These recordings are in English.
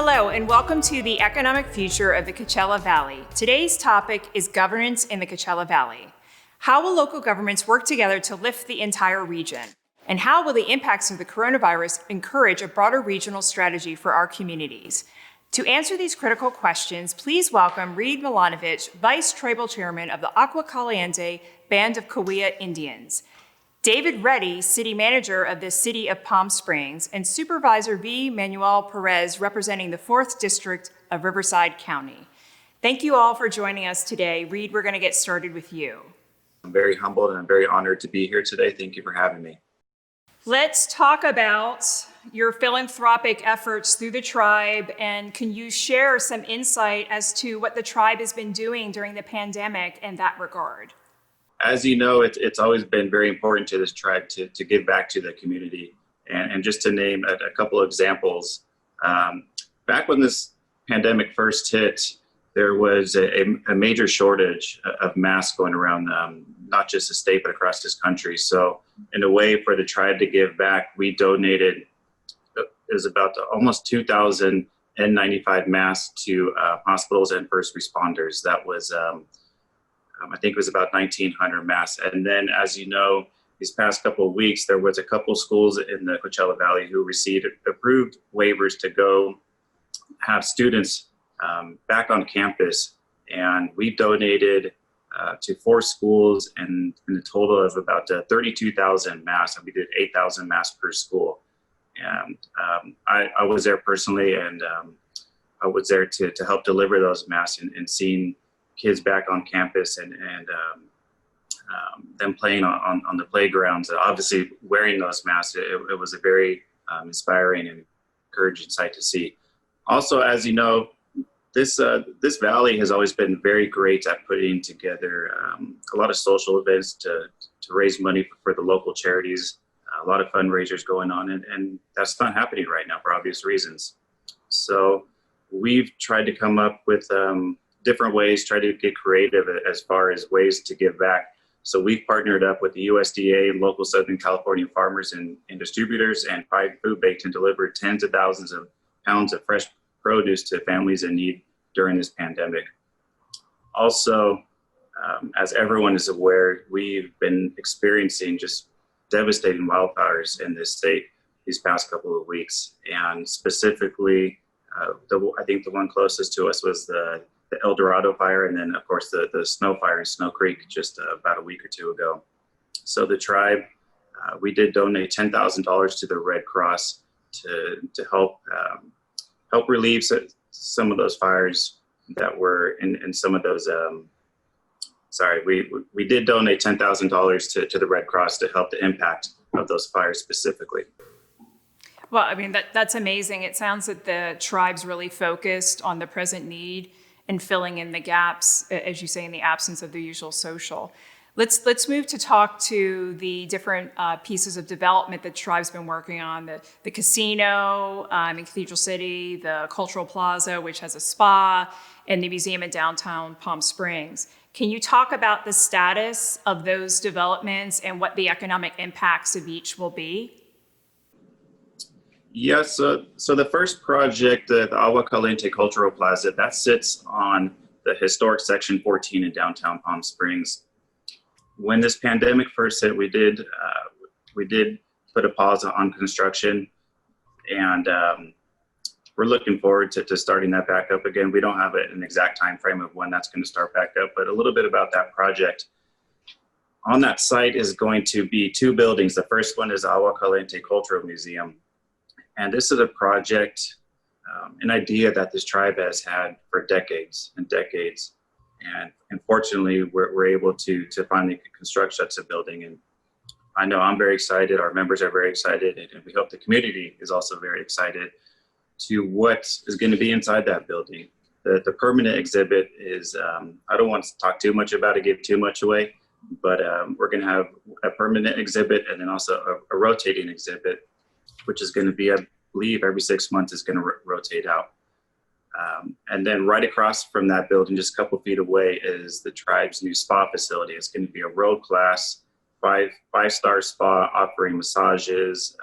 Hello, and welcome to the economic future of the Coachella Valley. Today's topic is governance in the Coachella Valley. How will local governments work together to lift the entire region? And how will the impacts of the coronavirus encourage a broader regional strategy for our communities? To answer these critical questions, please welcome Reid Milanovich, Vice Tribal Chairman of the Aguacalente Band of Cahuilla Indians, David Reddy, City Manager of the City of Palm Springs, and Supervisor V, Manuel Perez, representing the 4th District of Riverside County. Thank you all for joining us today. Reid, we're going to get started with you. I'm very humbled and I'm very honored to be here today. Thank you for having me. Let's talk about your philanthropic efforts through the tribe, and can you share some insight as to what the tribe has been doing during the pandemic in that regard? As you know, it's always been very important to this tribe to give back to the community. And just to name a couple of examples, back when this pandemic first hit, there was a major shortage of masks going around, not just the state, but across this country. So in a way for the tribe to give back, we donated, it was about almost 2,000 N95 masks to hospitals and first responders. That was, I think it was about 1,900 masks. And then, as you know, these past couple of weeks, there was a couple schools in the Coachella Valley who received approved waivers to go have students back on campus. And we donated to 4 schools and in a total of about 32,000 masks. And we did 8,000 masks per school. And I was there personally, and I was there to help deliver those masks and seeing kids back on campus and them playing on the playgrounds. Obviously, wearing those masks, it was a very inspiring and encouraging sight to see. Also, as you know, this valley has always been very great at putting together a lot of social events to raise money for the local charities. A lot of fundraisers going on, and that's not happening right now for obvious reasons. So we've tried to come up with different ways, try to get creative as far as ways to give back. So we've partnered up with the USDA and local Southern California farmers and distributors, and Pride Food Baked and delivered tens of thousands of pounds of fresh produce to families in need during this pandemic. Also, as everyone is aware, we've been experiencing just devastating wildfires in this state these past couple of weeks. And specifically, I think the one closest to us was the El Dorado fire, and then of course the snow fire in Snow Creek just about a week or two ago. So the tribe, we did donate $10,000 to the Red Cross to help relieve some of those fires that were in some of those. We did donate $10,000 to the Red Cross to help the impact of those fires specifically. Well, I mean, that's amazing. It sounds that the tribe's really focused on the present need and filling in the gaps, as you say, in the absence of the usual social. Let's move to talk to the different pieces of development that the tribe's been working on, the casino in Cathedral City, the Cultural Plaza, which has a spa, and the museum in downtown Palm Springs. Can you talk about the status of those developments and what the economic impacts of each will be? Yes, so the first project, the Aguacalente Cultural Plaza, that sits on the historic Section 14 in downtown Palm Springs. When this pandemic first hit, we did put a pause on construction, and we're looking forward to starting that back up again. We don't have an exact time frame of when that's going to start back up, but a little bit about that project. On that site is going to be 2 buildings. The first one is Aguacalente Cultural Museum. And this is a project, an idea that this tribe has had for decades and decades. And unfortunately, we're able to finally construct such a building. And I know I'm very excited, our members are very excited, and we hope the community is also very excited to what is going to be inside that building. The permanent exhibit is, I don't want to talk too much about it, give too much away, but we're going to have a permanent exhibit and then also a rotating exhibit, which is going to be, I believe, every 6 months is going to rotate out. And then right across from that building, just a couple feet away, is the tribe's new spa facility. It's going to be a world-class five-star spa offering massages,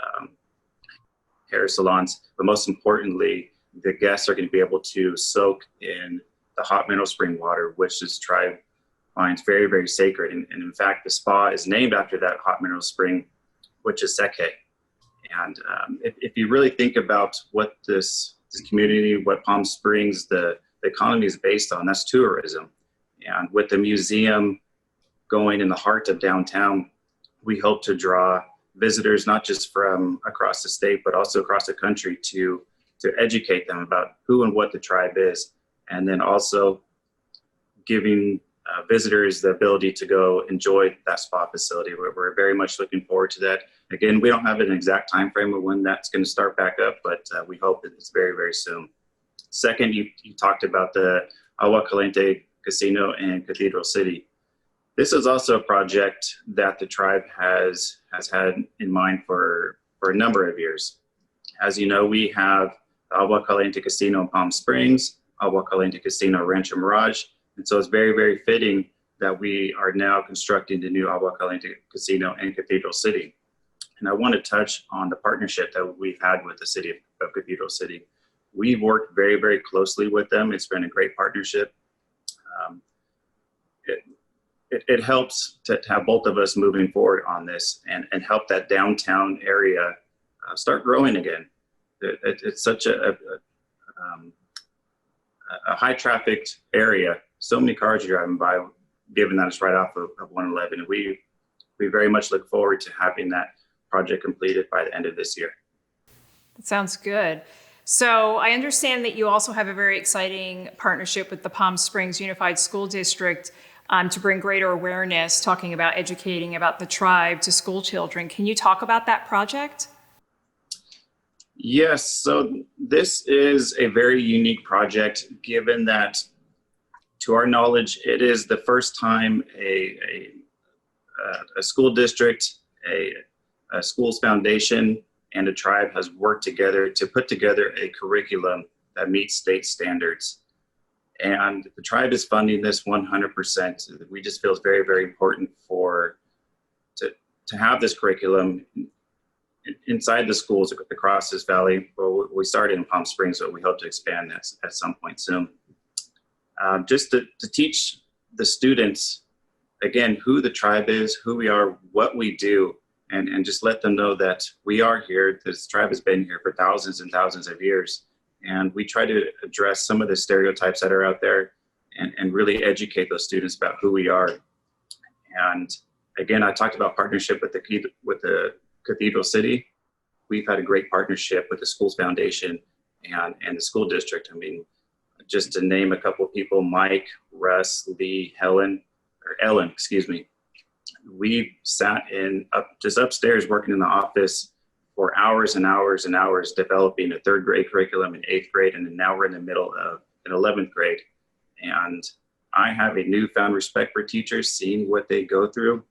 hair salons, but most importantly, the guests are going to be able to soak in the hot mineral spring water, which this tribe finds very, very sacred. And in fact, the spa is named after that hot mineral spring, which is Seke. And if you really think about what this community, what Palm Springs, the economy is based on, that's tourism. And with the museum going in the heart of downtown, we hope to draw visitors, not just from across the state, but also across the country to educate them about who and what the tribe is. And then also giving visitors the ability to go enjoy that spa facility. We're very much looking forward to that. Again, we don't have an exact time frame of when that's going to start back up, but we hope that it's very, very soon. Second, you talked about the Aguacalente Casino in Cathedral City. This is also a project that the tribe has had in mind for a number of years. As you know, we have the Aguacalente Casino in Palm Springs, Aguacalente Casino Rancho Mirage, and so it's very, very fitting that we are now constructing the new Aguacalente Casino in Cathedral City. And I want to touch on the partnership that we've had with the city of Cathedral City. We've worked very, very closely with them. It's been a great partnership. It helps to have both of us moving forward on this and help that downtown area start growing again. It's such a high trafficked area. So many cars are driving by, given that it's right off of 111. And we very much look forward to having that project completed by the end of this year. That sounds good. So I understand that you also have a very exciting partnership with the Palm Springs Unified School District to bring greater awareness, talking about educating about the tribe to school children. Can you talk about that project? Yes, so this is a very unique project, given that, to our knowledge, it is the first time a school district, a school's foundation, and a tribe has worked together to put together a curriculum that meets state standards. And the tribe is funding this 100%. We just feel it's very, very important to have this curriculum inside the schools across this valley. Well, we started in Palm Springs, but we hope to expand that at some point soon. Just to teach the students, again, who the tribe is, who we are, what we do, and just let them know that we are here. This tribe has been here for thousands and thousands of years. And we try to address some of the stereotypes that are out there and really educate those students about who we are. And again, I talked about partnership with the Cathedral City. We've had a great partnership with the Schools Foundation and the school district. I mean, just to name a couple of people, Mike, Russ, Lee, Ellen, excuse me. We sat just upstairs working in the office for hours and hours and hours developing a third grade curriculum in 8th grade, and then now we're in the middle of an 11th grade. And I have a newfound respect for teachers, seeing what they go through.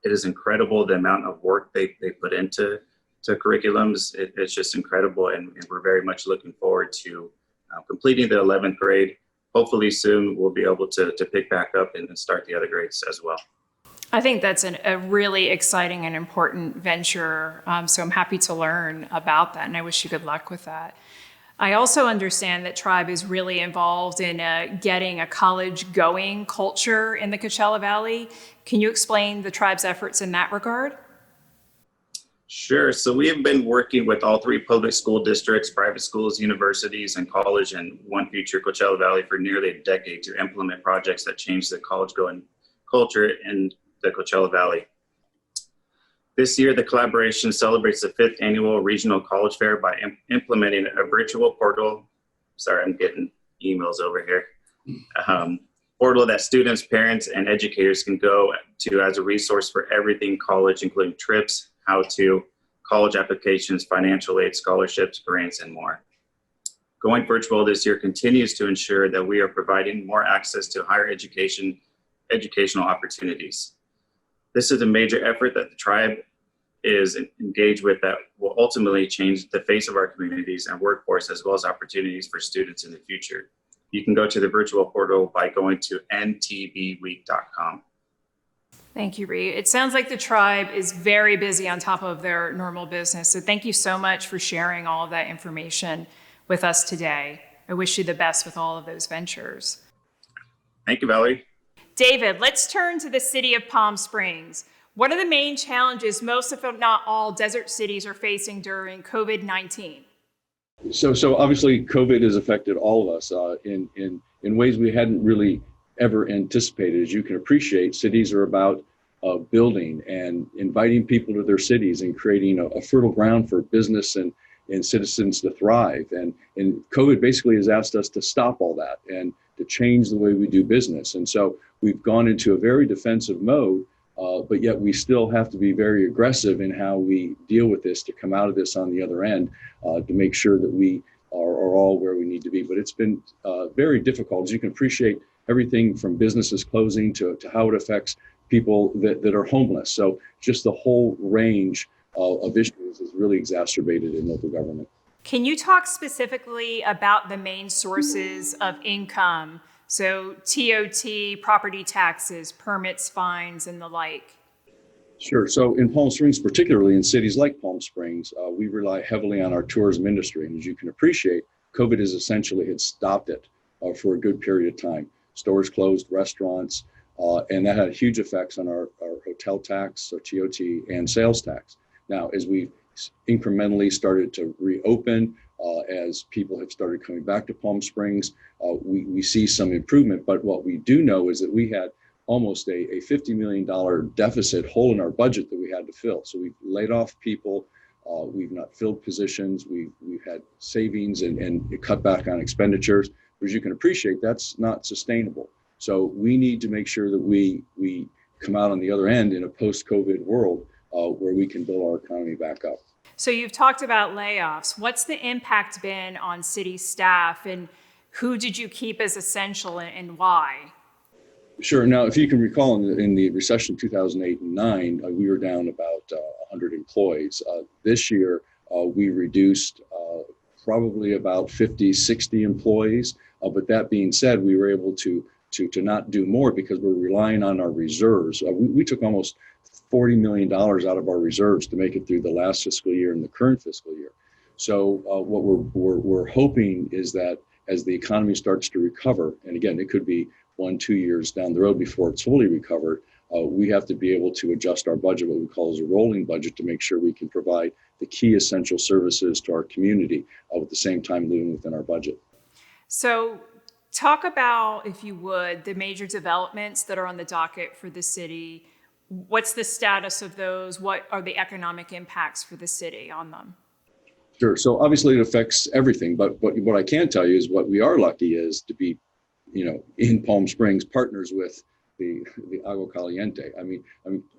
It is incredible the amount of work they put into curriculums. It's just incredible, and we're very much looking forward to completing the 11th grade. Hopefully soon we'll be able to pick back up and start the other grades as well. I think that's a really exciting and important venture. So I'm happy to learn about that, and I wish you good luck with that. I also understand that Tribe is really involved in getting a college-going culture in the Coachella Valley. Can you explain the Tribe's efforts in that regard? Sure. So we have been working with all 3 public school districts, private schools, universities, and college in One Future Coachella Valley for nearly a decade to implement projects that change the college-going culture in the Coachella Valley. This year, the collaboration celebrates the 5th annual regional college fair by implementing a virtual portal. Sorry, I'm getting emails over here. Portal that students, parents, and educators can go to as a resource for everything college, including trips, how-to, college applications, financial aid, scholarships, grants, and more. Going virtual this year continues to ensure that we are providing more access to higher educational opportunities. This is a major effort that the tribe is engaged with that will ultimately change the face of our communities and workforce, as well as opportunities for students in the future. You can go to the virtual portal by going to ntbweek.com. Thank you, Reid. It sounds like the tribe is very busy on top of their normal business. So thank you so much for sharing all of that information with us today. I wish you the best with all of those ventures. Thank you, Valerie. David, let's turn to the city of Palm Springs. What are the main challenges most, if not all, desert cities are facing during COVID-19? So obviously COVID has affected all of us in ways we hadn't really ever anticipated. As you can appreciate, cities are about building and inviting people to their cities and creating a fertile ground for business and citizens to thrive. And COVID basically has asked us to stop all that and to change the way we do business. And so we've gone into a very defensive mode, but yet we still have to be very aggressive in how we deal with this to come out of this on the other end, to make sure that we are all where we need to be. But it's been very difficult. As you can appreciate, everything from businesses closing to how it affects people that are homeless. So just the whole range of issues is really exacerbated in local government. Can you talk specifically about the main sources of income? So TOT, property taxes, permits, fines, and the like. Sure. So in Palm Springs, particularly in cities like Palm Springs, we rely heavily on our tourism industry. And as you can appreciate, COVID has essentially had stopped it for a good period of time. Stores closed, restaurants, and that had huge effects on our hotel tax, so TOT, and sales tax. Now, as we incrementally started to reopen, as people have started coming back to Palm Springs, we see some improvement. But what we do know is that we had almost a $50 million deficit hole in our budget that we had to fill. So we've laid off people, we've not filled positions, we've had savings and cut back on expenditures. But as you can appreciate, that's not sustainable. So we need to make sure that we come out on the other end in a post-COVID world where we can build our economy back up. So you've talked about layoffs. What's the impact been on city staff, and who did you keep as essential and why? Sure. Now, if you can recall, in the recession 2008 and 9, we were down about 100 employees. This year, we reduced probably about 50, 60 employees. But that being said, we were able to not do more because we're relying on our reserves. We took almost $40 million out of our reserves to make it through the last fiscal year and the current fiscal year. So what we're hoping is that as the economy starts to recover, and again, it could be 1-2 years down the road before it's fully recovered, we have to be able to adjust our budget, what we call as a rolling budget, to make sure we can provide the key essential services to our community at the same time living within our budget. So talk about, if you would, the major developments that are on the docket for the city. What's the status of those? What are the economic impacts for the city on them? Sure. So obviously it affects everything, but what I can tell you is what we are lucky is to be, in Palm Springs partners with the Aguacalente. I mean,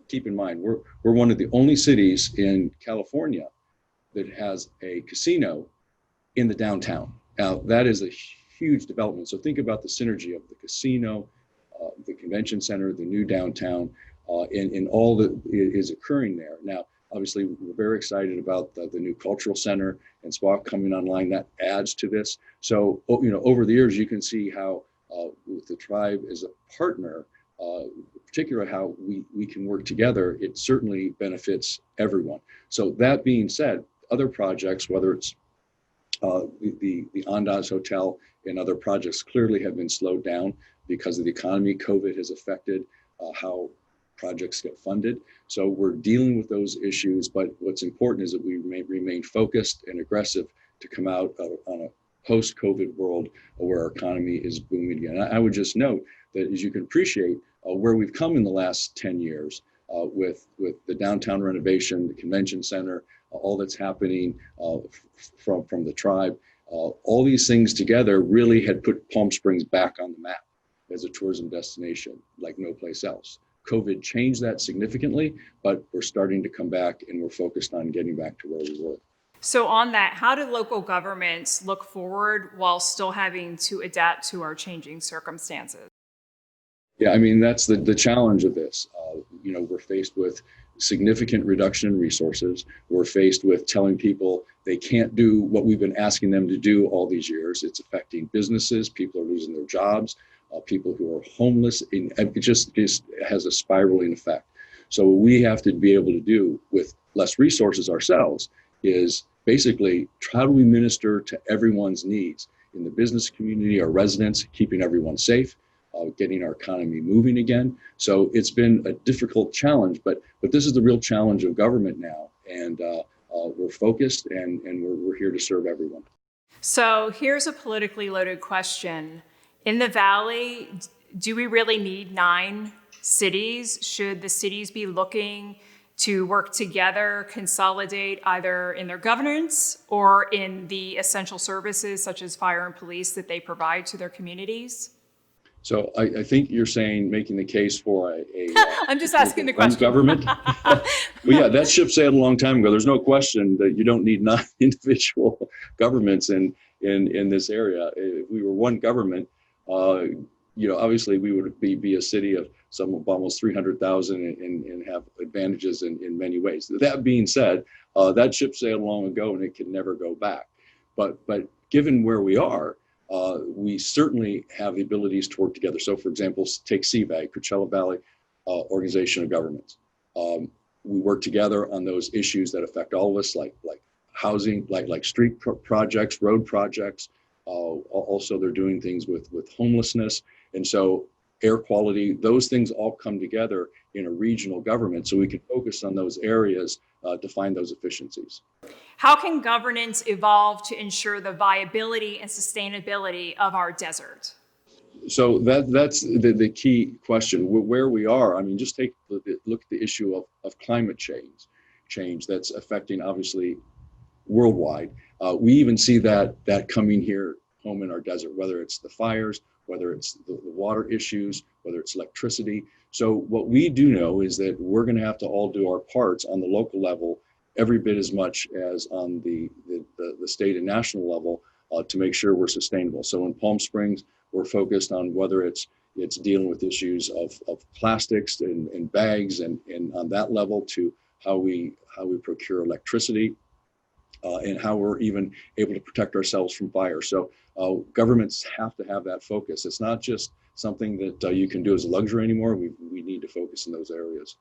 keep in mind, we're one of the only cities in California that has a casino in the downtown. Now that is a huge development. So think about the synergy of the casino, the convention center, the new downtown, and all that is occurring there. Now, obviously, we're very excited about the new cultural center and spa coming online. That adds to this. So, over the years, you can see how with the tribe as a partner, particularly how we can work together, it certainly benefits everyone. So that being said, other projects, whether it's the Andaz Hotel and other projects, clearly have been slowed down because of the economy. COVID has affected how projects get funded. So we're dealing with those issues, but what's important is that we remain focused and aggressive to come out on a post-COVID world where our economy is booming again. I would just note that, as you can appreciate, where we've come in the last 10 years with the downtown renovation, the convention center, all that's happening from the tribe, all these things together really had put Palm Springs back on the map as a tourism destination like no place else. COVID changed that significantly, but we're starting to come back and we're focused on getting back to where we were. So on that, how do local governments look forward while still having to adapt to our changing circumstances? Yeah, I mean, that's the challenge of this. We're faced with significant reduction in resources. We're faced with telling people they can't do what we've been asking them to do all these years. It's affecting businesses. People are losing their jobs. People who are homeless. It just has a spiraling effect. So what we have to be able to do with less resources ourselves is basically, how do we minister to everyone's needs in the business community, our residents, keeping everyone safe, getting our economy moving again. So it's been a difficult challenge, but this is the real challenge of government now. And we're focused and we're here to serve everyone. So here's a politically loaded question. In the Valley, do we really need 9 cities? Should the cities be looking to work together, consolidate either in their governance or in the essential services such as fire and police that they provide to their communities? So I think you're saying, making the case for a I'm just asking the question. Government. Well, yeah, that ship sailed a long time ago. There's no question that you don't need 9 individual governments in this area. If we were one government, obviously we would be a city of almost 300,000 and have advantages in many ways. That being said, that ship sailed long ago and it can never go back. But given where we are, we certainly have the abilities to work together. So for example, take CVEP, Coachella Valley Organization of Governments. We work together on those issues that affect all of us, like housing, like street projects, road projects. Also, they're doing things with homelessness. And so air quality, those things all come together in a regional government so we can focus on those areas to find those efficiencies. How can governance evolve to ensure the viability and sustainability of our desert? So that's the key question. Where we are, I mean, just take a look at the issue of climate change that's affecting, obviously, worldwide. We even see that coming here home in our desert, whether it's the fires, whether it's the water issues, whether it's electricity. So what we do know is that we're going to have to all do our parts on the local level every bit as much as on the state and national level to make sure we're sustainable. So in Palm Springs, we're focused on whether it's dealing with issues of plastics and bags and on that level to how we procure electricity and how we're even able to protect ourselves from fire. So governments have to have that focus. It's not just something that you can do as a luxury anymore. We need to focus in those areas.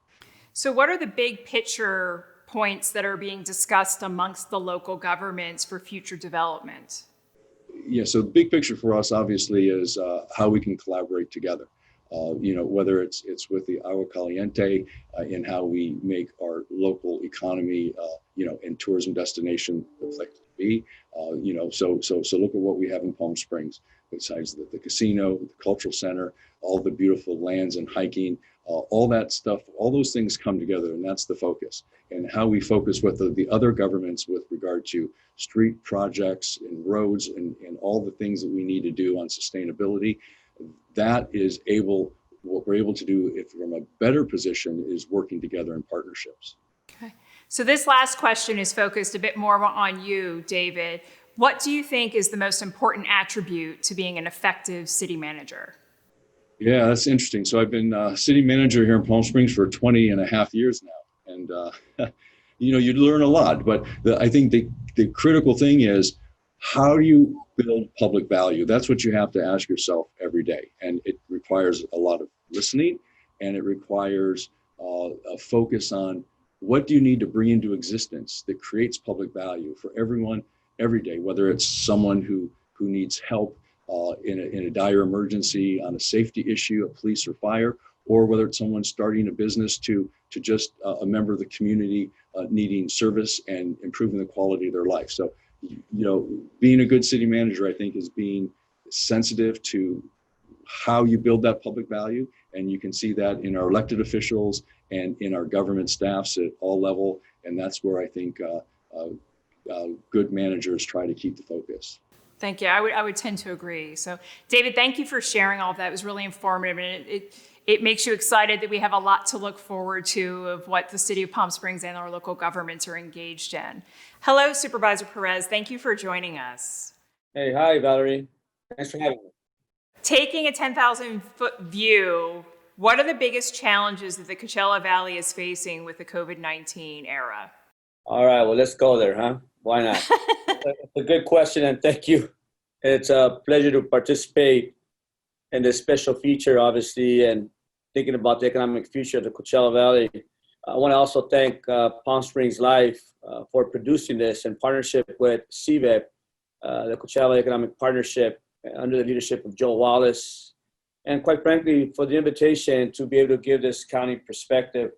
So what are the big picture points that are being discussed amongst the local governments for future development? Yeah, so the big picture for us obviously is how we can collaborate together. Whether it's with the Aguacalente in how we make our local economy, and tourism destination reflect to be. So look at what we have in Palm Springs. Besides the casino, the cultural center, all the beautiful lands and hiking, all that stuff, all those things come together, and that's the focus. And how we focus with the other governments with regard to street projects and roads and all the things that we need to do on sustainability. That is what we're able to do if from a better position is working together in partnerships. Okay. So this last question is focused a bit more on you, David. What do you think is the most important attribute to being an effective city manager? Yeah, that's interesting. So I've been city manager here in Palm Springs for 20 and a half years now. And, you learn a lot, but I think the critical thing is, how do you build public value? That's what you have to ask yourself every day. And it requires a lot of listening, and it requires a focus on what do you need to bring into existence that creates public value for everyone every day, whether it's someone who needs help in a dire emergency on a safety issue, a police or fire, or whether it's someone starting a business to just a member of the community needing service and improving the quality of their life. So, being a good city manager, I think, is being sensitive to how you build that public value. And you can see that in our elected officials and in our government staffs at all level. And that's where I think good managers try to keep the focus. Thank you. I would tend to agree. So, David, thank you for sharing all of that. It was really informative, and it makes you excited that we have a lot to look forward to of what the city of Palm Springs and our local governments are engaged in. Hello, Supervisor Perez. Thank you for joining us. Hey, hi, Valerie. Thanks for having me. Taking a 10,000-foot view, what are the biggest challenges that the Coachella Valley is facing with the COVID-19 era? All right, well, let's go there, huh? Why not? It's a good question, and thank you. It's a pleasure to participate in this special feature, obviously, and thinking about the economic future of the Coachella Valley. I want to also thank Palm Springs Life for producing this in partnership with CVEP, the Coachella Economic Partnership, under the leadership of Joe Wallace, and quite frankly, for the invitation to be able to give this county perspective.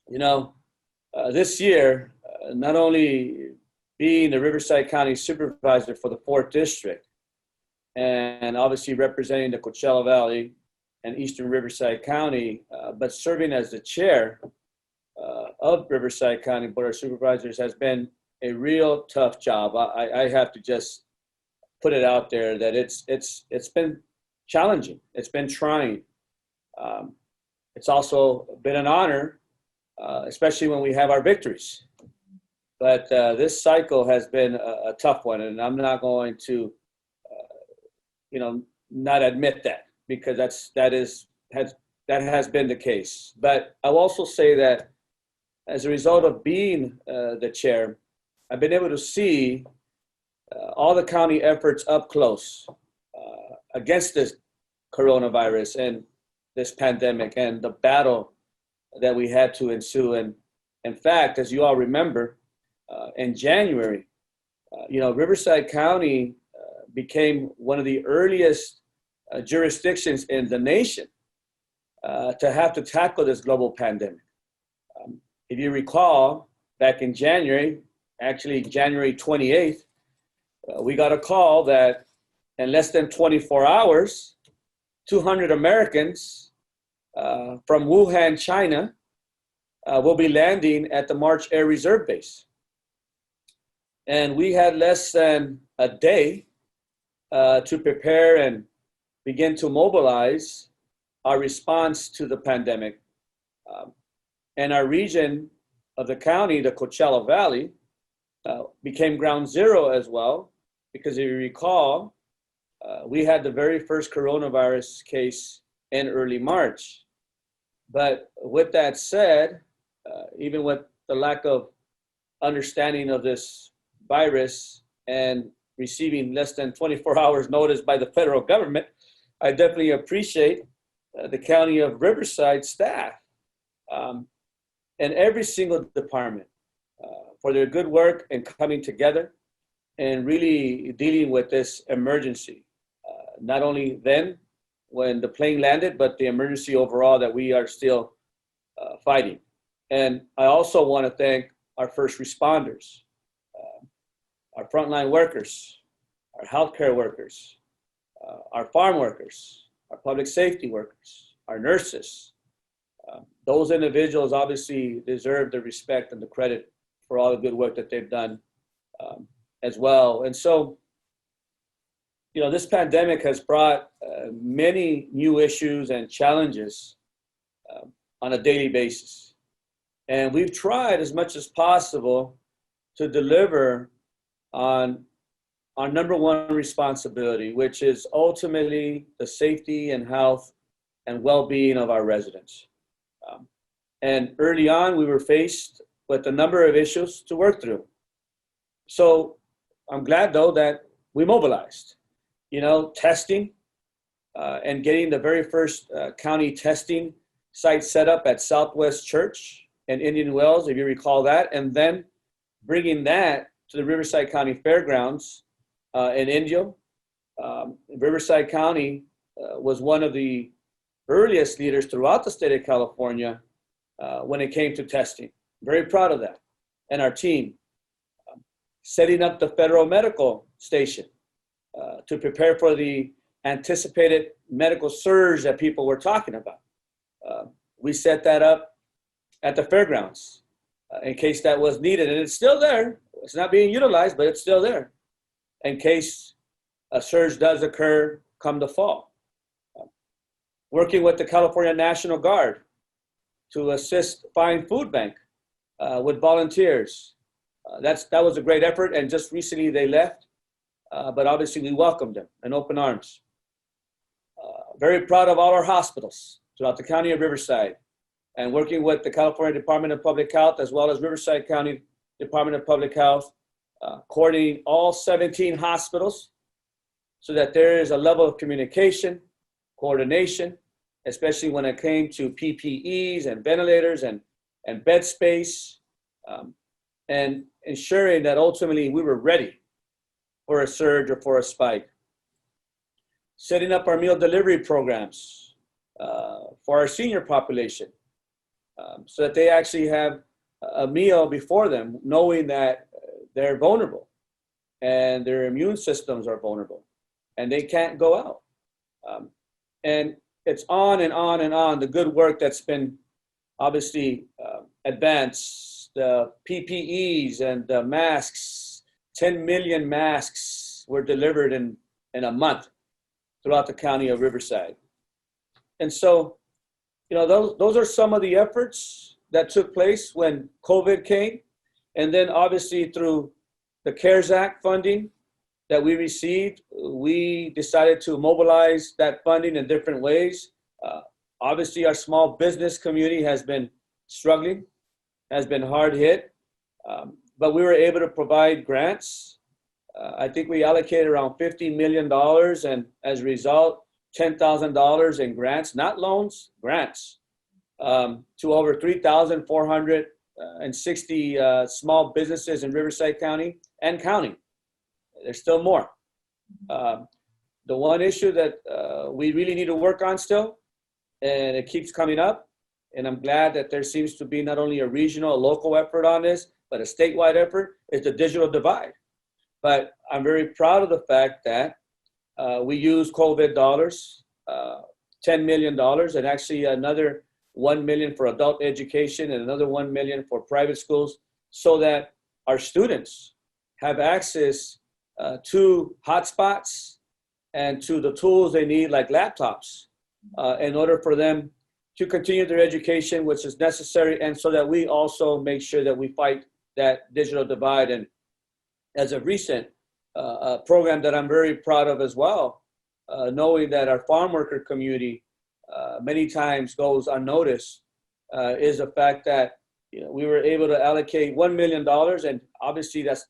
You know, this year, not only being the Riverside County Supervisor for the 4th District, and obviously representing the Coachella Valley and Eastern Riverside County, but serving as the chair of Riverside County Board of Supervisors has been a real tough job. I have to just put it out there that it's been challenging. It's been trying. It's also been an honor, especially when we have our victories. But this cycle has been a tough one, and I'm not going to, not admit that, because that has been the case. But I'll also say that as a result of being the chair, I've been able to see all the county efforts up close against this coronavirus and this pandemic and the battle that we had to ensue. And in fact, as you all remember, in January, Riverside County became one of the earliest jurisdictions in the nation to have to tackle this global pandemic. If you recall, back in January, actually January 28th, we got a call that in less than 24 hours, 200 Americans from Wuhan, China, will be landing at the March Air Reserve Base. And we had less than a day to prepare and begin to mobilize our response to the pandemic. And our region of the county, the Coachella Valley, became ground zero as well, because if you recall, we had the very first coronavirus case in early March. But with that said, even with the lack of understanding of this virus and receiving less than 24 hours notice by the federal government, I definitely appreciate the County of Riverside staff and every single department for their good work and coming together and really dealing with this emergency. Not only then when the plane landed, but the emergency overall that we are still fighting. And I also want to thank our first responders, our frontline workers, our healthcare workers, our farm workers, our public safety workers, our nurses. Those individuals obviously deserve the respect and the credit for all the good work that they've done as well. And so, this pandemic has brought many new issues and challenges on a daily basis. And we've tried as much as possible to deliver on our number one responsibility, which is ultimately the safety and health and well-being of our residents. And early on, we were faced with a number of issues to work through. So I'm glad, though, that we mobilized. Testing and getting the very first county testing site set up at Southwest Church in Indian Wells, if you recall that, and then bringing that to the Riverside County Fairgrounds in Indio. Riverside County was one of the earliest leaders throughout the state of California when it came to testing. Very proud of that. And our team. Setting up the federal medical station to prepare for the anticipated medical surge that people were talking about. We set that up at the fairgrounds in case that was needed, and it's still there. It's not being utilized, but it's still there in case a surge does occur come the fall. Working with the California National Guard to assist Fine Food Bank with volunteers. That was a great effort, and just recently they left, but obviously we welcomed them in open arms. Very proud of all our hospitals throughout the County of Riverside, and working with the California Department of Public Health as well as Riverside County Department of Public Health, coordinating all 17 hospitals so that there is a level of communication, coordination, especially when it came to PPEs and ventilators and and bed space, and ensuring that ultimately we were ready for a surge or for a spike. Setting up our meal delivery programs for our senior population so that they actually have a meal before them, knowing that they're vulnerable and their immune systems are vulnerable and they can't go out. And it's on and on and on, the good work that's been obviously advanced, the PPEs and the masks. 10 million masks were delivered in a month throughout the county of Riverside. And so, you know, those are some of the efforts that took place when COVID came. And then obviously through the CARES Act funding that we received, we decided to mobilize that funding in different ways. Obviously our small business community has been struggling, has been hard hit, but we were able to provide grants. I think we allocated around $50 million, and as a result, $10,000 in grants, not loans, grants, to over 3,460 small businesses in Riverside County and county. There's still more. The one issue that we really need to work on still, and it keeps coming up, and I'm glad that there seems to be not only a regional, a local effort on this, but a statewide effort, is the digital divide. But I'm very proud of the fact that we use COVID dollars, $10 million, and actually another $1 million for adult education and another $1 million for private schools, so that our students have access to hotspots and to the tools they need, like laptops, in order for them to continue their education, which is necessary, and so that we also make sure that we fight that digital divide. And as of recent, a program that I'm very proud of as well, knowing that our farm worker community many times goes unnoticed, is the fact that, you know, we were able to allocate $1 million, and obviously that's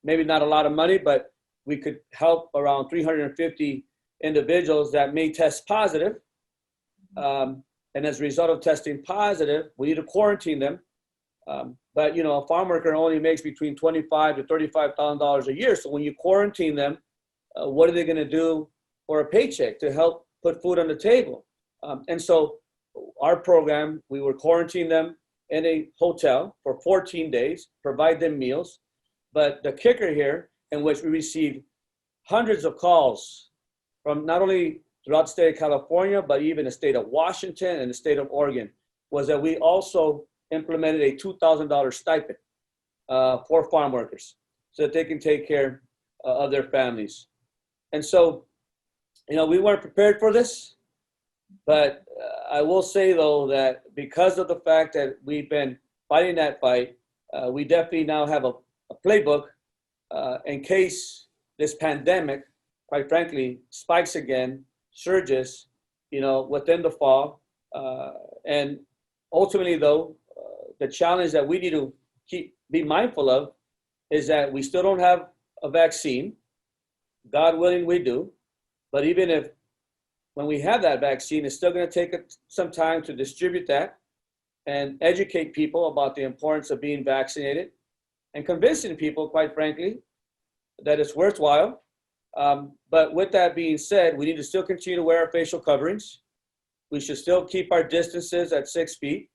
maybe not a lot of money, but we could help around 350 individuals that may test positive. And as a result of testing positive, we need to quarantine them. But you know, a farm worker only makes between $25,000 to $35,000 a year. So when you quarantine them, what are they going to do for a paycheck to help put food on the table? And so our program, we would quarantine them in a hotel for 14 days, provide them meals. But the kicker here, in which we received hundreds of calls from not only throughout the state of California, but even the state of Washington and the state of Oregon, was that we also implemented a $2,000 stipend for farm workers so that they can take care of their families. And so, you know, we weren't prepared for this, but I will say though that because of the fact that we've been fighting that fight, we definitely now have a playbook in case this pandemic, quite frankly, spikes again, surges, you know, within the fall. And ultimately though, the challenge that we need to be mindful of is that we still don't have a vaccine. God willing, we do. But even if, when we have that vaccine, it's still going to take some time to distribute that and educate people about the importance of being vaccinated and convincing people, quite frankly, that it's worthwhile. But with that being said, we need to still continue to wear our facial coverings. We should still keep our distances at 6 feet.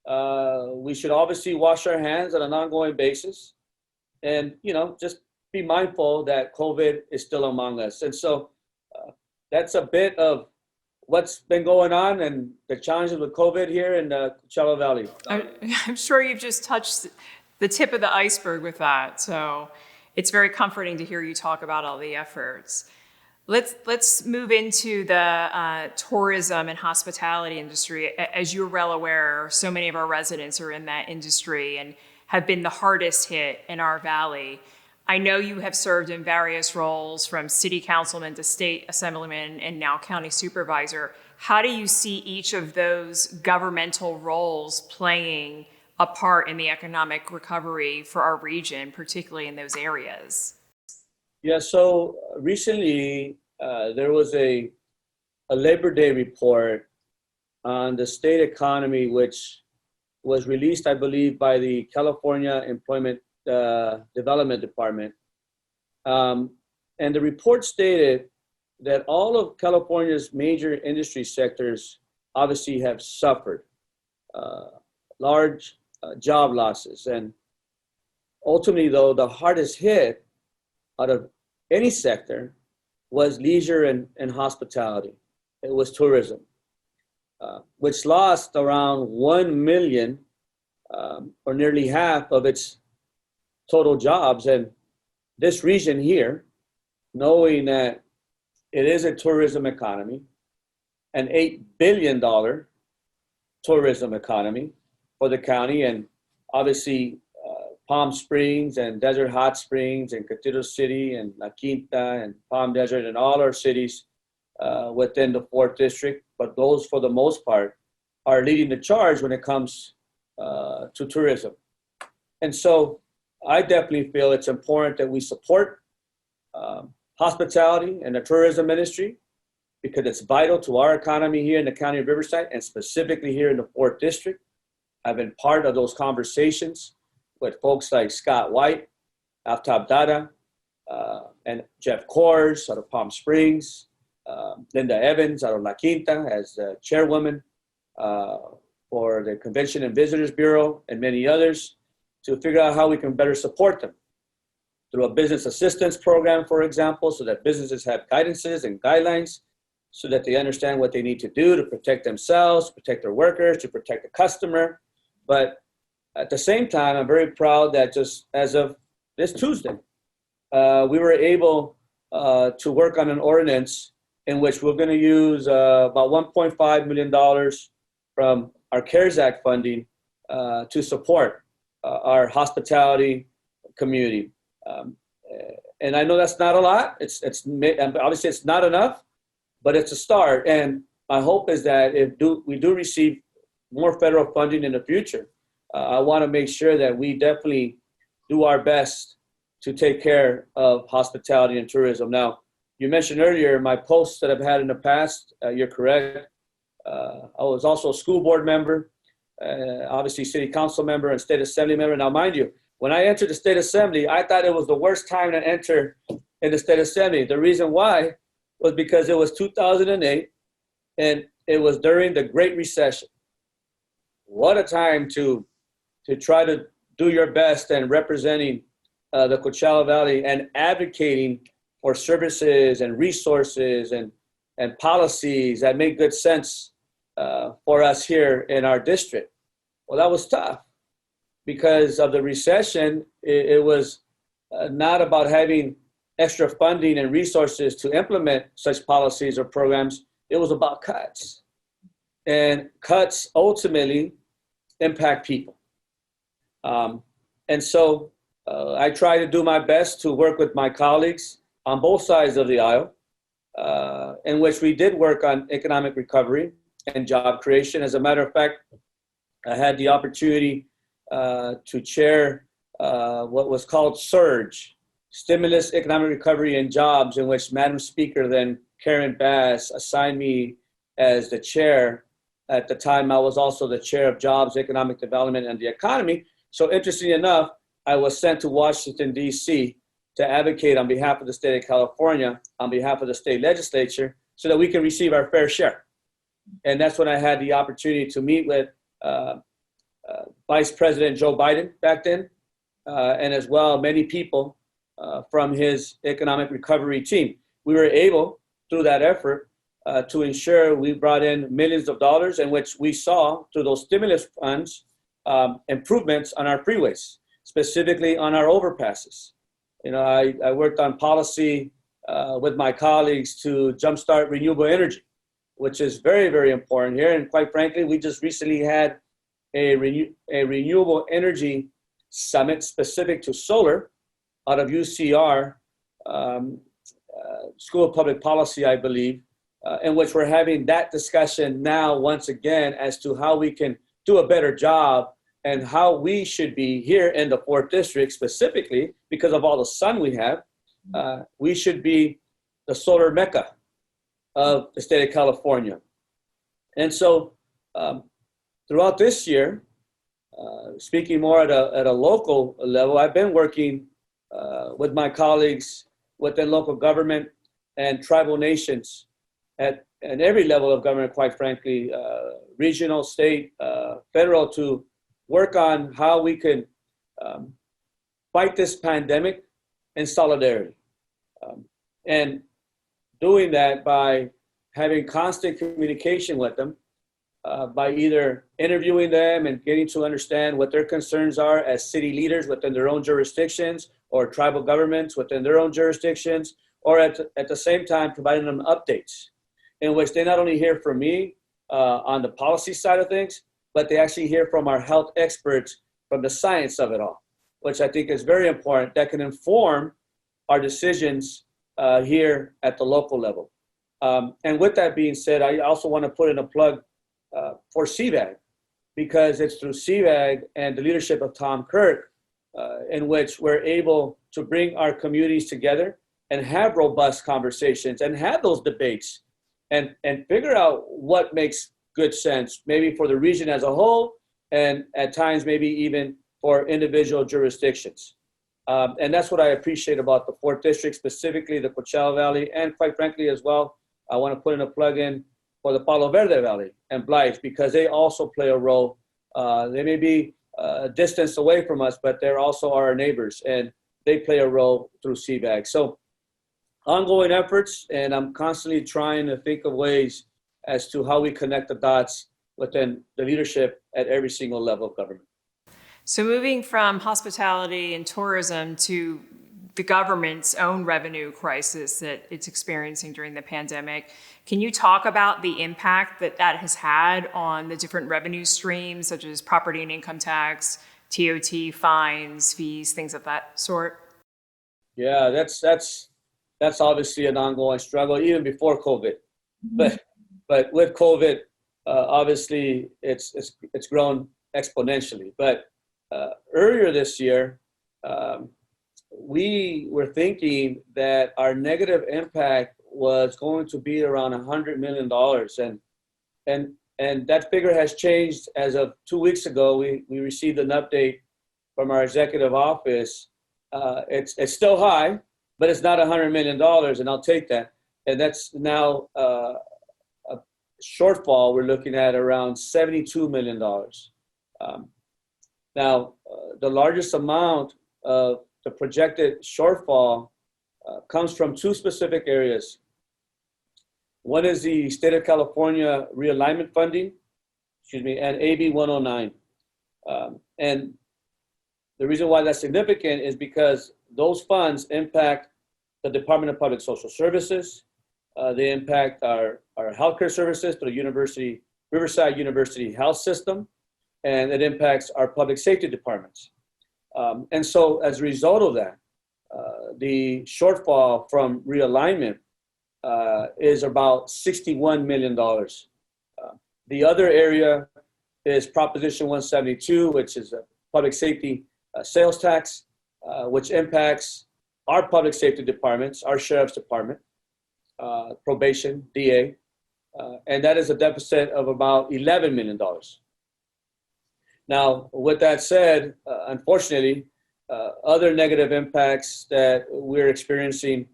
We should obviously wash our hands on an ongoing basis, and, you know, just be mindful that COVID is still among us. And so that's a bit of what's been going on and the challenges with COVID here in the Coachella Valley. I'm sure you've just touched the tip of the iceberg with that. So it's very comforting to hear you talk about all the efforts. Let's move into the tourism and hospitality industry. As you're well aware, so many of our residents are in that industry and have been the hardest hit in our valley. I know you have served in various roles, from city councilman to state assemblyman and now county supervisor. How do you see each of those governmental roles playing a part in the economic recovery for our region, particularly in those areas? Yeah, so recently there was a Labor Day report on the state economy, which was released, I believe, by the California Employment Development Department. And the report stated that all of California's major industry sectors obviously have suffered large job losses. And ultimately, though, the hardest hit out of any sector was leisure and hospitality. It was tourism, which lost around 1 million, or nearly half of its total jobs. And this region here, knowing that it is a tourism economy, an $8 billion tourism economy for the county, and obviously Palm Springs and Desert Hot Springs and Cathedral City and La Quinta and Palm Desert and all our cities within the 4th District, but those for the most part are leading the charge when it comes to tourism. And so I definitely feel it's important that we support hospitality and the tourism industry, because it's vital to our economy here in the county of Riverside, and specifically here in the 4th District. I've been part of those conversations with folks like Scott White, Aftab Dada, and Jeff Kors out of Palm Springs, Linda Evans out of La Quinta as the chairwoman for the Convention and Visitors Bureau, and many others, to figure out how we can better support them through a business assistance program, for example, so that businesses have guidances and guidelines so that they understand what they need to do to protect themselves, protect their workers, to protect the customer. But at the same time, I'm very proud that just as of this Tuesday, we were able to work on an ordinance in which we're going to use about $1.5 million from our CARES Act funding to support our hospitality community. And I know that's not a lot. It's obviously it's not enough, but it's a start. And my hope is that if we do receive more federal funding in the future, I want to make sure that we definitely do our best to take care of hospitality and tourism. Now, you mentioned earlier my posts that I've had in the past. You're correct. I was also a school board member, obviously city council member and state assembly member. Now, mind you, when I entered the state assembly, I thought it was the worst time to enter in the state assembly. The reason why was because it was 2008 and it was during the Great Recession. What a time to try to do your best and representing the Coachella Valley and advocating for services and resources and policies that make good sense for us here in our district. Well, that was tough because of the recession. It was not about having extra funding and resources to implement such policies or programs. It was about cuts. And cuts ultimately impact people. And so I try to do my best to work with my colleagues on both sides of the aisle, in which we did work on economic recovery and job creation. As a matter of fact, I had the opportunity to chair what was called SURGE, Stimulus, Economic Recovery and Jobs, in which Madam Speaker, then Karen Bass, assigned me as the chair. At the time, I was also the chair of Jobs, Economic Development, and the Economy. So interestingly enough, I was sent to Washington, D.C. to advocate on behalf of the state of California, on behalf of the state legislature, so that we can receive our fair share. And that's when I had the opportunity to meet with Vice President Joe Biden back then, and as well many people from his economic recovery team. We were able, through that effort, to ensure we brought in millions of dollars, in which we saw through those stimulus funds improvements on our freeways, specifically on our overpasses. You know, I worked on policy with my colleagues to jumpstart renewable energy, which is very, very important here. And quite frankly, we just recently had a renewable energy summit specific to solar out of UCR, School of Public Policy, I believe, in which we're having that discussion now once again as to how we can do a better job and how we should be here in the 4th District specifically because of all the sun we have. We should be the solar mecca of the state of California. And so throughout this year, speaking more at a local level, I've been working with my colleagues within local government and tribal nations at every level of government, quite frankly, regional, state, federal, to work on how we can fight this pandemic in solidarity. And doing that by having constant communication with them, by either interviewing them and getting to understand what their concerns are as city leaders within their own jurisdictions, or tribal governments within their own jurisdictions, or at the same time providing them updates in which they not only hear from me on the policy side of things, but they actually hear from our health experts from the science of it all, which I think is very important, that can inform our decisions here at the local level. And with that being said, I also want to put in a plug for CVAG, because it's through CVAG and the leadership of Tom Kirk in which we're able to bring our communities together and have robust conversations and have those debates and figure out what makes good sense, maybe for the region as a whole, and at times maybe even for individual jurisdictions. And that's what I appreciate about the 4th District, specifically the Coachella Valley, and quite frankly as well, I want to put in a plug in for the Palo Verde Valley and Blythe, because they also play a role. They may be a distance away from us, but they're also our neighbors, and they play a role through CVAG. So ongoing efforts, and I'm constantly trying to think of ways as to how we connect the dots within the leadership at every single level of government. So moving from hospitality and tourism to the government's own revenue crisis that it's experiencing during the pandemic, can you talk about the impact that that has had on the different revenue streams, such as property and income tax, TOT, fines, fees, things of that sort? Yeah, that's obviously an ongoing struggle, even before COVID. But with COVID, obviously it's grown exponentially. But earlier this year, we were thinking that our negative impact was going to be around $100 million. And that figure has changed. As of 2 weeks ago, we received an update from our executive office. It's still high, but it's not $100 million, and I'll take that. And that's now a shortfall. We're looking at around $72 million. Now, the largest amount of the projected shortfall comes from two specific areas. One is the State of California realignment funding, and AB 109. And the reason why that's significant is because those funds impact the Department of Public Social Services. They impact our healthcare services through the Riverside University Health System, and it impacts our public safety departments. And so as a result of that, the shortfall from realignment is about $61 million. The other area is Proposition 172, which is a public safety sales tax, which impacts our public safety departments, our sheriff's department, probation, DA, and that is a deficit of about $11 million. Now, with that said, unfortunately, other negative impacts that we're experiencing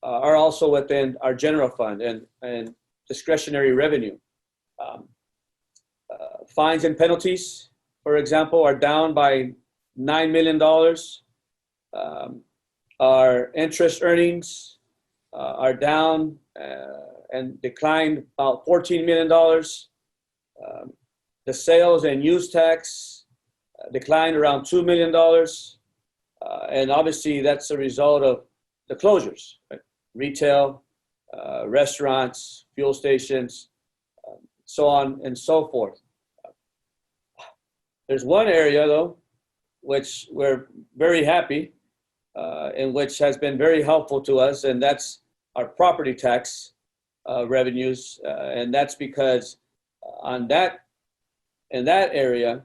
are also within our general fund and discretionary revenue. Fines and penalties, for example, are down by $9 million. Our interest earnings are down and declined about $14 million. The sales and use tax declined around $2 million. And obviously that's a result of the closures, right? Retail, restaurants, fuel stations, so on and so forth. There's one area though, which we're very happy, and which has been very helpful to us, and that's our property tax revenues. And that's because in that area,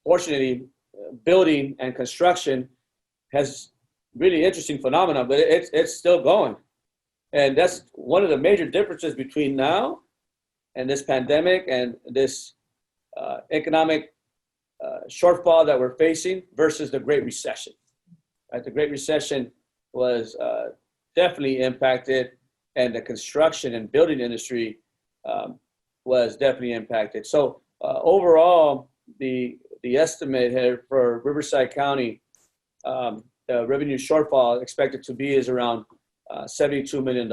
fortunately, building and construction has really interesting phenomena, but it's still going. And that's one of the major differences between now and this pandemic and this economic shortfall that we're facing versus the Great Recession. Right? The Great Recession was definitely impacted, and the construction and building industry was definitely impacted. So overall, the estimate here for Riverside County, the revenue shortfall expected to be is around $72 million.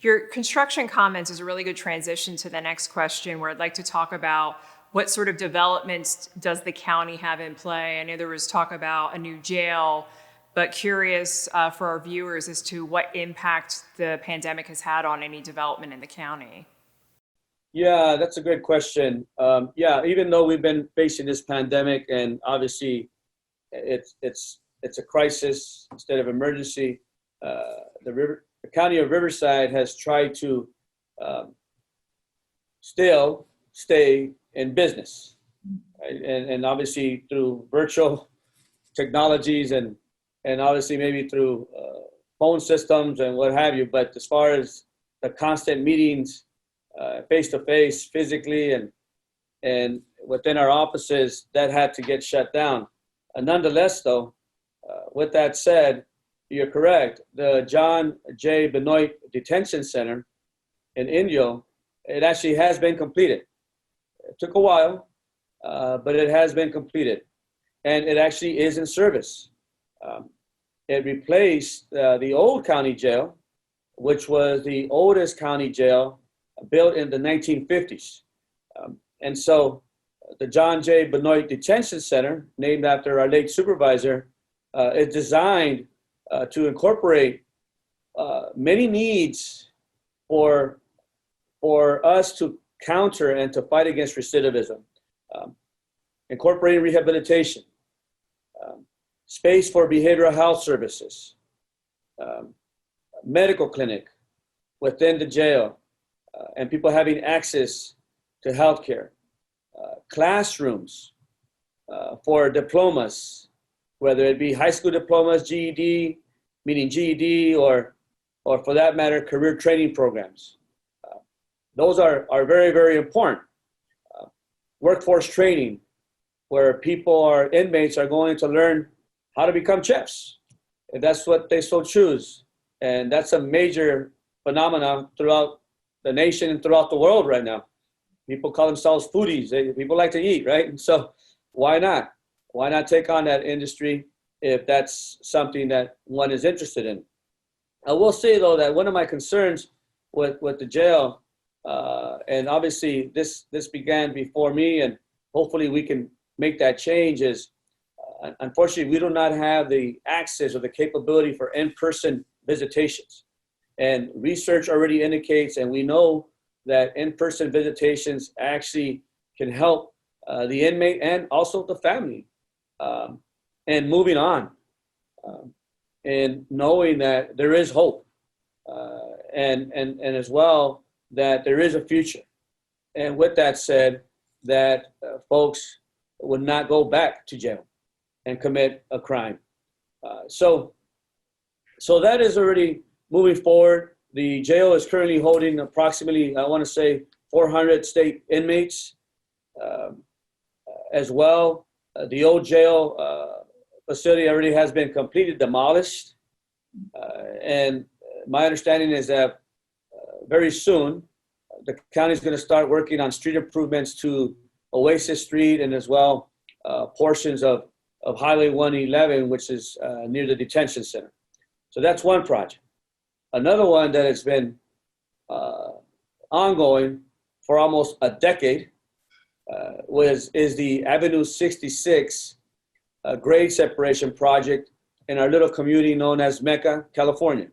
Your construction comments is a really good transition to the next question, where I'd like to talk about what sort of developments does the county have in play. I know there was talk about a new jail, but curious for our viewers as to what impact the pandemic has had on any development in the county. Yeah, that's a great question. Even though we've been facing this pandemic, and obviously it's a crisis instead of emergency, the county of Riverside has tried to still stay in business, right? And obviously through virtual technologies and obviously maybe through phone systems and what have you. But as far as the constant meetings, face-to-face, physically, and within our offices, that had to get shut down. Nonetheless, though, with that said, you're correct. The John J. Benoit Detention Center in Indio, it actually has been completed. It took a while, but it has been completed. And it actually is in service. It replaced the old county jail, which was the oldest county jail built in the 1950s. And so the John J. Benoit Detention Center, named after our late supervisor, is designed to incorporate many needs for us to counter and to fight against recidivism, incorporating rehabilitation, space for behavioral health services, medical clinic within the jail, and people having access to healthcare, classrooms for diplomas, whether it be high school diplomas, GED, meaning GED, or for that matter, career training programs. Those are very, very important. Workforce training, where inmates are going to learn how to become chefs, if that's what they so choose. And that's a major phenomenon throughout the nation and throughout the world right now. People call themselves foodies. People like to eat, right? And so why not? Why not take on that industry if that's something that one is interested in? I will say, though, that one of my concerns with the jail, and obviously this began before me, and hopefully we can make that change, is unfortunately we do not have the access or the capability for in-person visitations. And research already indicates, and we know that in-person visitations actually can help the inmate and also the family, and moving on, and knowing that there is hope, and as well that there is a future. And with that said, that folks would not go back to jail and commit a crime. So that is already moving forward. The jail is currently holding approximately, I want to say, 400 state inmates as well. The old jail facility already has been completed, demolished. And my understanding is that very soon, the county is going to start working on street improvements to Oasis Street, and as well portions of Highway 111, which is near the detention center. So that's one project. Another one that has been ongoing for almost a decade is the Avenue 66 grade separation project in our little community known as Mecca, California.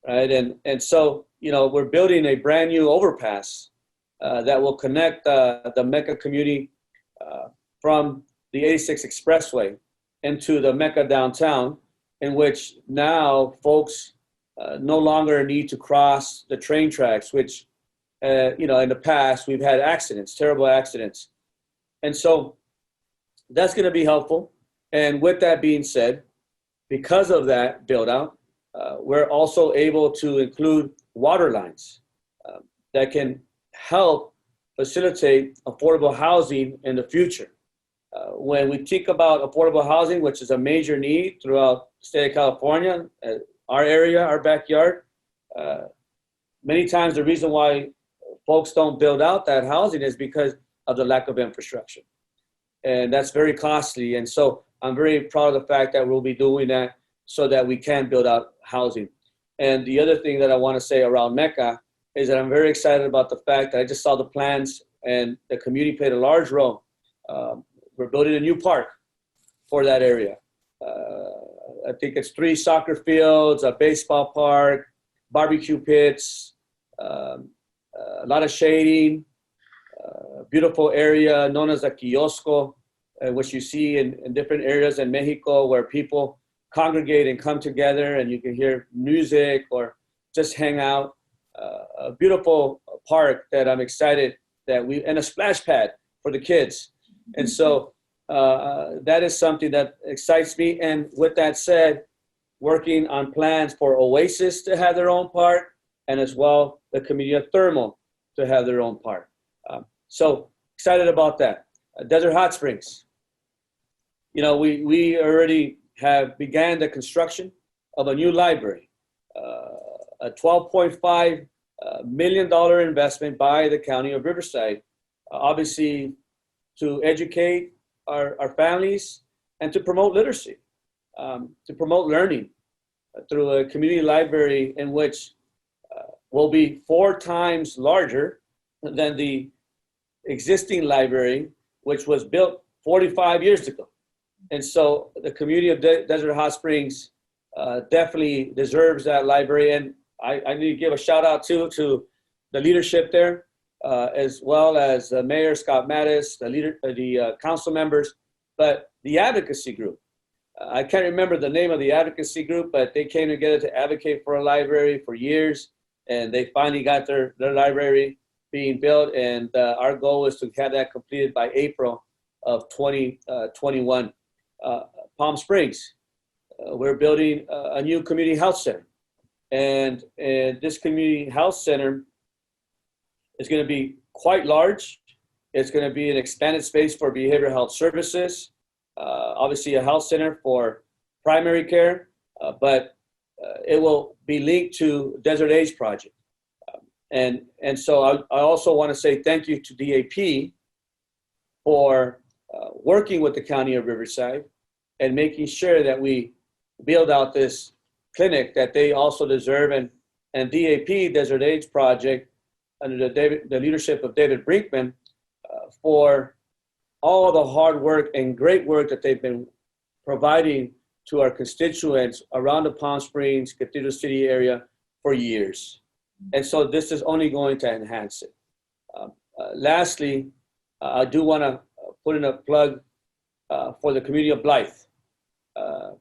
Right, and so we're building a brand new overpass that will connect the Mecca community from the 86 Expressway into the Mecca downtown, in which now folks no longer need to cross the train tracks, which in the past we've had accidents, terrible accidents, and so that's going to be helpful. And with that being said, because of that build out, we're also able to include water lines that can help facilitate affordable housing in the future. When we think about affordable housing, which is a major need throughout the state of California, our area, our backyard, many times the reason why folks don't build out that housing is because of the lack of infrastructure. And that's very costly. And so I'm very proud of the fact that we'll be doing that so that we can build out housing. And the other thing that I want to say around Mecca is that I'm very excited about the fact that I just saw the plans and the community played a large role. We're building a new park for that area. I think it's 3 soccer fields, a baseball park, barbecue pits, a lot of shading, beautiful area known as a kiosco, which you see in different areas in Mexico where people congregate and come together and you can hear music or just hang out. A beautiful park that I'm excited that and a splash pad for the kids. And so that is something that excites me. And with that said, working on plans for Oasis to have their own park and as well the community of Thermal to have their own park. So excited about that. Desert Hot Springs. You know, we already have began the construction of a new library, a $12.5 million investment by the County of Riverside, obviously to educate our families and to promote literacy, to promote learning through a community library in which will be 4 times larger than the existing library, which was built 45 years ago. And so the community of Desert Hot Springs definitely deserves that library. And I need to give a shout out to the leadership there, as well as Mayor Scott Mattis, the council members, but the advocacy group. I can't remember the name of the advocacy group, but they came together to advocate for a library for years, and they finally got their library being built. And our goal is to have that completed by April of 2021. Palm Springs, we're building a new community health center. And this community health center is going to be quite large. It's going to be an expanded space for behavioral health services, obviously a health center for primary care, but it will be linked to Desert Age Project. And so I also want to say thank you to DAP for working with the County of Riverside and making sure that we build out this clinic that they also deserve. And DAP, Desert Age Project, under the leadership of David Brinkman, for all the hard work and great work that they've been providing to our constituents around the Palm Springs, Cathedral City area for years. And so this is only going to enhance it. Lastly, I do want to put in a plug for the community of Blythe,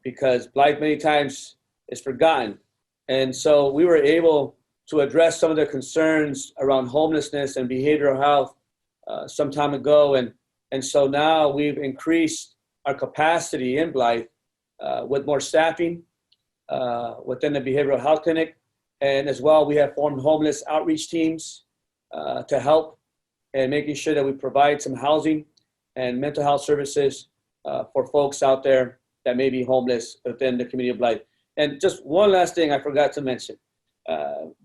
because Blythe many times is forgotten. And so we were able to address some of the concerns around homelessness and behavioral health some time ago. And so now we've increased our capacity in Blythe with more staffing within the behavioral health clinic. And as well, we have formed homeless outreach teams to help and making sure that we provide some housing and mental health services for folks out there that may be homeless within the community of Blythe. And just one last thing I forgot to mention.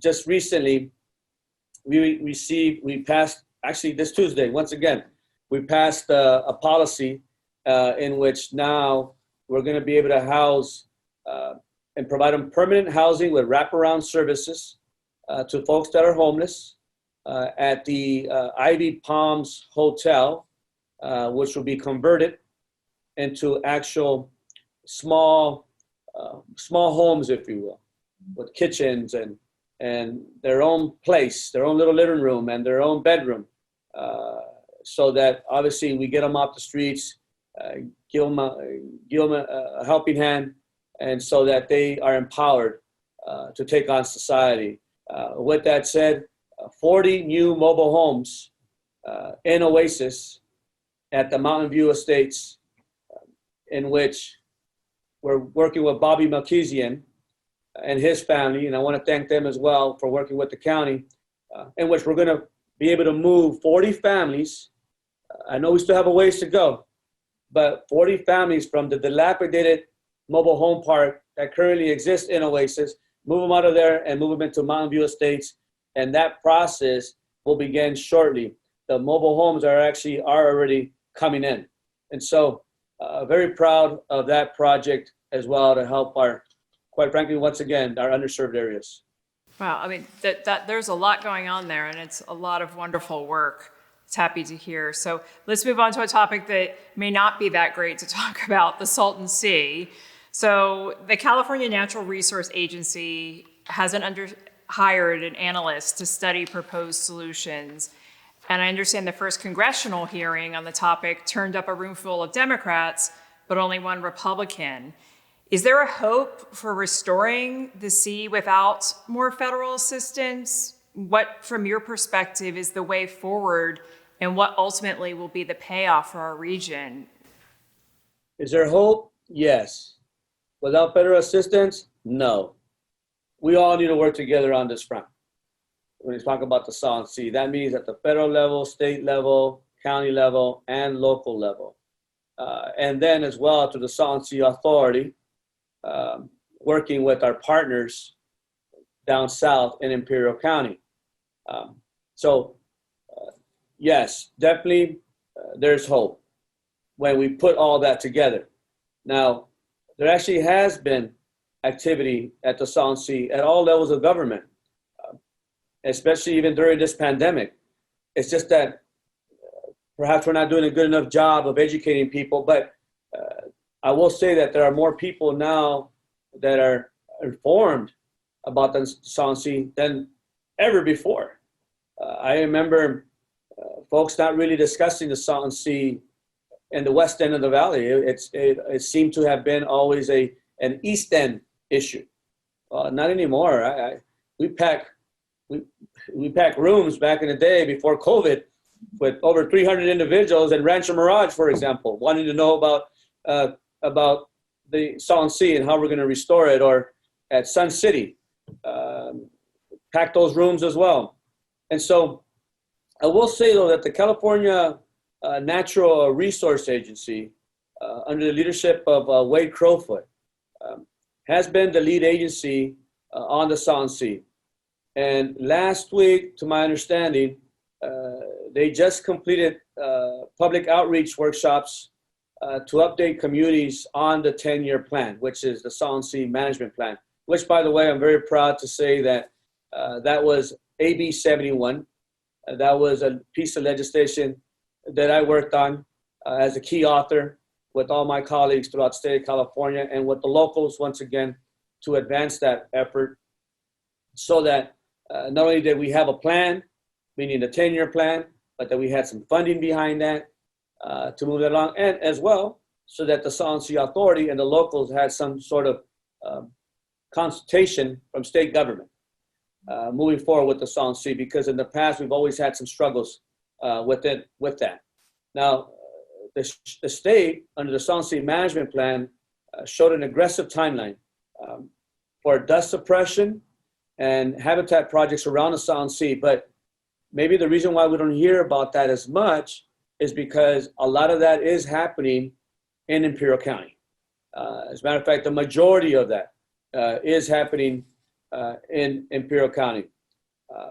Just recently, we passed, actually this Tuesday, once again, we passed a policy in which now we're going to be able to house and provide them permanent housing with wraparound services to folks that are homeless at the Ivy Palms Hotel, which will be converted into actual small homes, if you will, with kitchens and their own place, their own little living room and their own bedroom, so that obviously we get them off the streets, give them a helping hand, and so that they are empowered to take on society. With that said, 40 new mobile homes in Oasis at the Mountain View Estates, in which we're working with Bobby Melchizian and his family, and I want to thank them as well for working with the county, in which we're going to be able to move 40 families. I know we still have a ways to go, but 40 families from the dilapidated mobile home park that currently exists in Oasis, move them out of there and move them into Mountain View Estates. And that process will begin shortly. The mobile homes are already coming in. And so very proud of that project as well to help our, quite frankly, once again, our underserved areas. Wow, I mean, there's a lot going on there, and it's a lot of wonderful work. It's happy to hear. So let's move on to a topic that may not be that great to talk about, the Salton Sea. So the California Natural Resource Agency has hired an analyst to study proposed solutions. And I understand the first congressional hearing on the topic turned up a room full of Democrats, but only one Republican. Is there a hope for restoring the sea without more federal assistance? What, from your perspective, is the way forward, and what ultimately will be the payoff for our region? Is there hope? Yes. Without federal assistance? No. We all need to work together on this front. When you talk about the Salton Sea, that means at the federal level, state level, county level, and local level. And then as well to the Salton Sea Authority, working with our partners down south in Imperial County. Yes, definitely there's hope when we put all that together. Now, there actually has been activity at the Salton Sea at all levels of government, especially even during this pandemic. It's just that perhaps we're not doing a good enough job of educating people, but I will say that there are more people now that are informed about the Salton Sea than ever before. I remember folks not really discussing the Salton Sea in the west end of the valley. It seemed to have been always an east end issue. Not anymore. We pack rooms back in the day before COVID with over 300 individuals in Rancho Mirage, for example, wanting to know about the Salton Sea and how we're going to restore it, or at Sun City, pack those rooms as well. And so I will say, though, that the California Natural Resource Agency, under the leadership of Wade Crowfoot, has been the lead agency on the Salton Sea. And last week, to my understanding, they just completed public outreach workshops to update communities on the 10-year plan, which is the Salton Sea Management Plan, which, by the way, I'm very proud to say that that was AB 71. That was a piece of legislation that I worked on as a key author with all my colleagues throughout the state of California and with the locals, once again, to advance that effort so that not only did we have a plan, meaning the 10-year plan, but that we had some funding behind that to move it along, and as well, so that the Salton Sea Authority and the locals had some sort of consultation from state government moving forward with the Salton Sea, because in the past we've always had some struggles with that. Now, the state, under the Salton Sea Management Plan, showed an aggressive timeline for dust suppression and habitat projects around the Salton Sea. But maybe the reason why we don't hear about that as much is because a lot of that is happening in Imperial County. As a matter of fact, the majority of that is happening in Imperial County.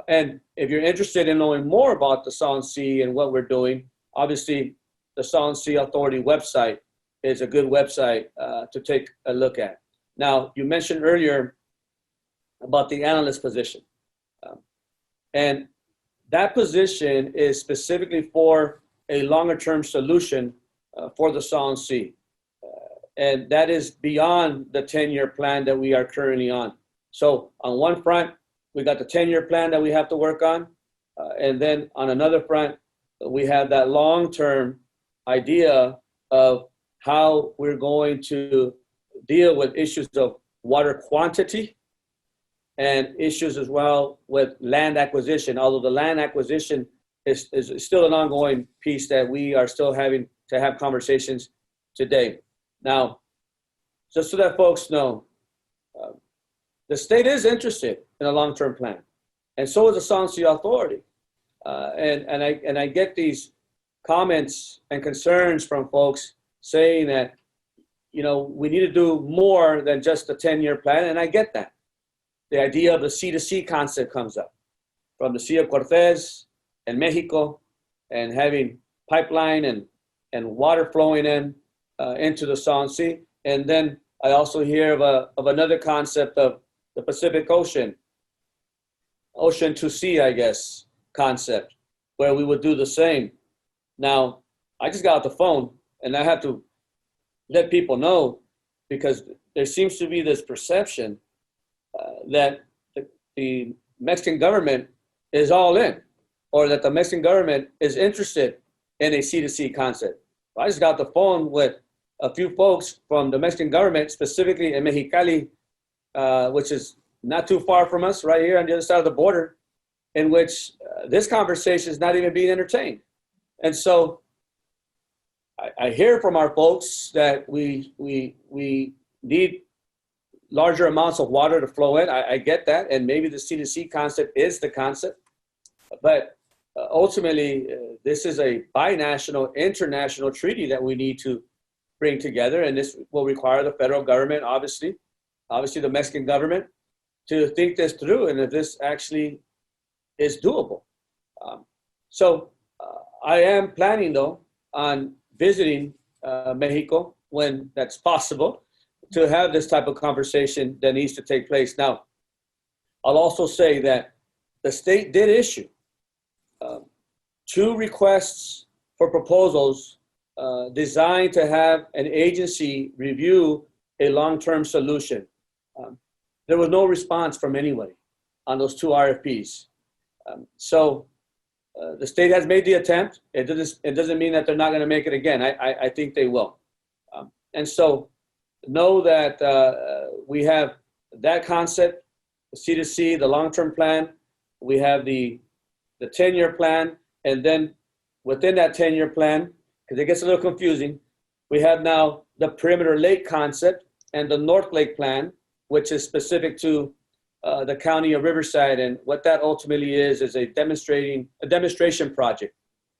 And if you're interested in knowing more about the Salton Sea and what we're doing, obviously the Salton Sea Authority website is a good website to take a look at. Now, you mentioned earlier about the analyst position. And that position is specifically for a longer-term solution for the Salton Sea. And that is beyond the 10-year plan that we are currently on. So on one front, we got the 10-year plan that we have to work on. And then on another front, we have that long-term idea of how we're going to deal with issues of water quantity and issues as well with land acquisition, although the land acquisition is still an ongoing piece that we are still having to have conversations today. Now, just so that folks know, the state is interested in a long-term plan, and so is the Salton Sea Authority. And I get these comments and concerns from folks saying that, you know, we need to do more than just a 10-year plan, and I get that. The idea of the sea-to-sea concept comes up, from the Sea of Cortez and Mexico, and having pipeline and water flowing into the Salton Sea. And then I also hear of another concept of the Pacific Ocean to sea, I guess, concept, where we would do the same. Now, I just got off the phone, and I have to let people know, because there seems to be this perception that the Mexican government is all in, or that the Mexican government is interested in a sea-to-sea concept. I just got off the phone with a few folks from the Mexican government, specifically in Mexicali, which is not too far from us, right here on the other side of the border, in which this conversation is not even being entertained. And so I hear from our folks that we need larger amounts of water to flow in. I get that, and maybe the sea-to-sea concept is the concept. But ultimately, this is a binational, international treaty that we need to bring together, and this will require the federal government, obviously the Mexican government, to think this through, and if this actually is doable. So I am planning, though, on visiting Mexico when that's possible, to have this type of conversation that needs to take place. Now, I'll also say that the state did issue 2 requests for proposals designed to have an agency review a long-term solution. There was no response from anybody on those 2 RFPs. So the state has made the attempt. It doesn't mean that they're not going to make it again. I think they will. And so know that we have that concept, the C2C, the long-term plan. We have the 10-year plan. And then within that 10-year plan, because it gets a little confusing, we have now the perimeter lake concept and the North Lake plan, which is specific to the county of Riverside. And what that ultimately is a demonstration project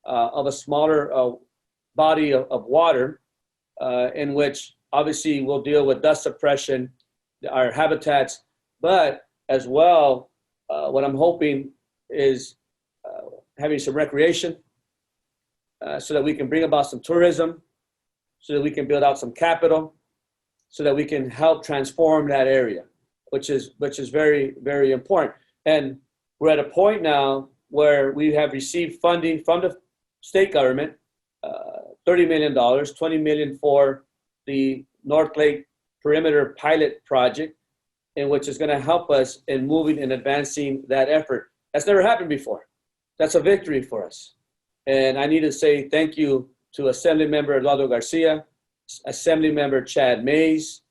of a smaller body of water in which obviously we'll deal with dust suppression, our habitats, but as well, what I'm hoping is having some recreation so that we can bring about some tourism, so that we can build out some capital, so that we can help transform that area, which is very, very important. And we're at a point now where we have received funding from the state government, $30 million, $20 million for the North Lake Perimeter Pilot Project, in which is going to help us in moving and advancing that effort. That's never happened before. That's a victory for us. And I need to say thank you to Assemblymember Eduardo Garcia, Assemblymember Chad Mays,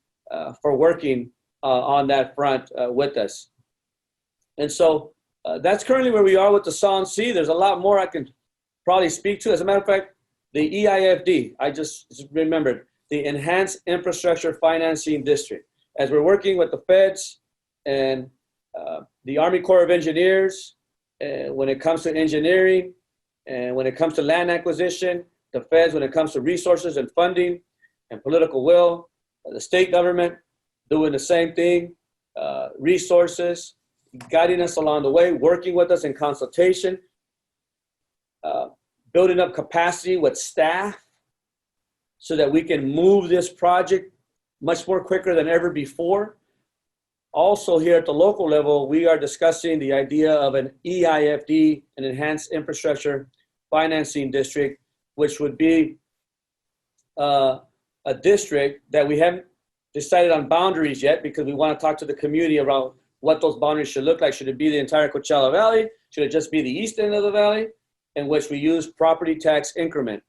for working on that front with us. And so that's currently where we are with the Salton Sea. There's a lot more I can probably speak to. As a matter of fact, the EIFD, I just remembered, the Enhanced Infrastructure Financing District. As we're working with the feds and the Army Corps of Engineers, when it comes to engineering, and when it comes to land acquisition, the feds, when it comes to resources and funding and political will, the state government doing the same thing, resources, guiding us along the way, working with us in consultation, building up capacity with staff so that we can move this project much more quicker than ever before. Also here at the local level, we are discussing the idea of an EIFD, an Enhanced Infrastructure Financing District, which would be a district that we haven't decided on boundaries yet, because we want to talk to the community around what those boundaries should look like. Should it be the entire Coachella Valley? Should it just be the east end of the valley, in which we use property tax increment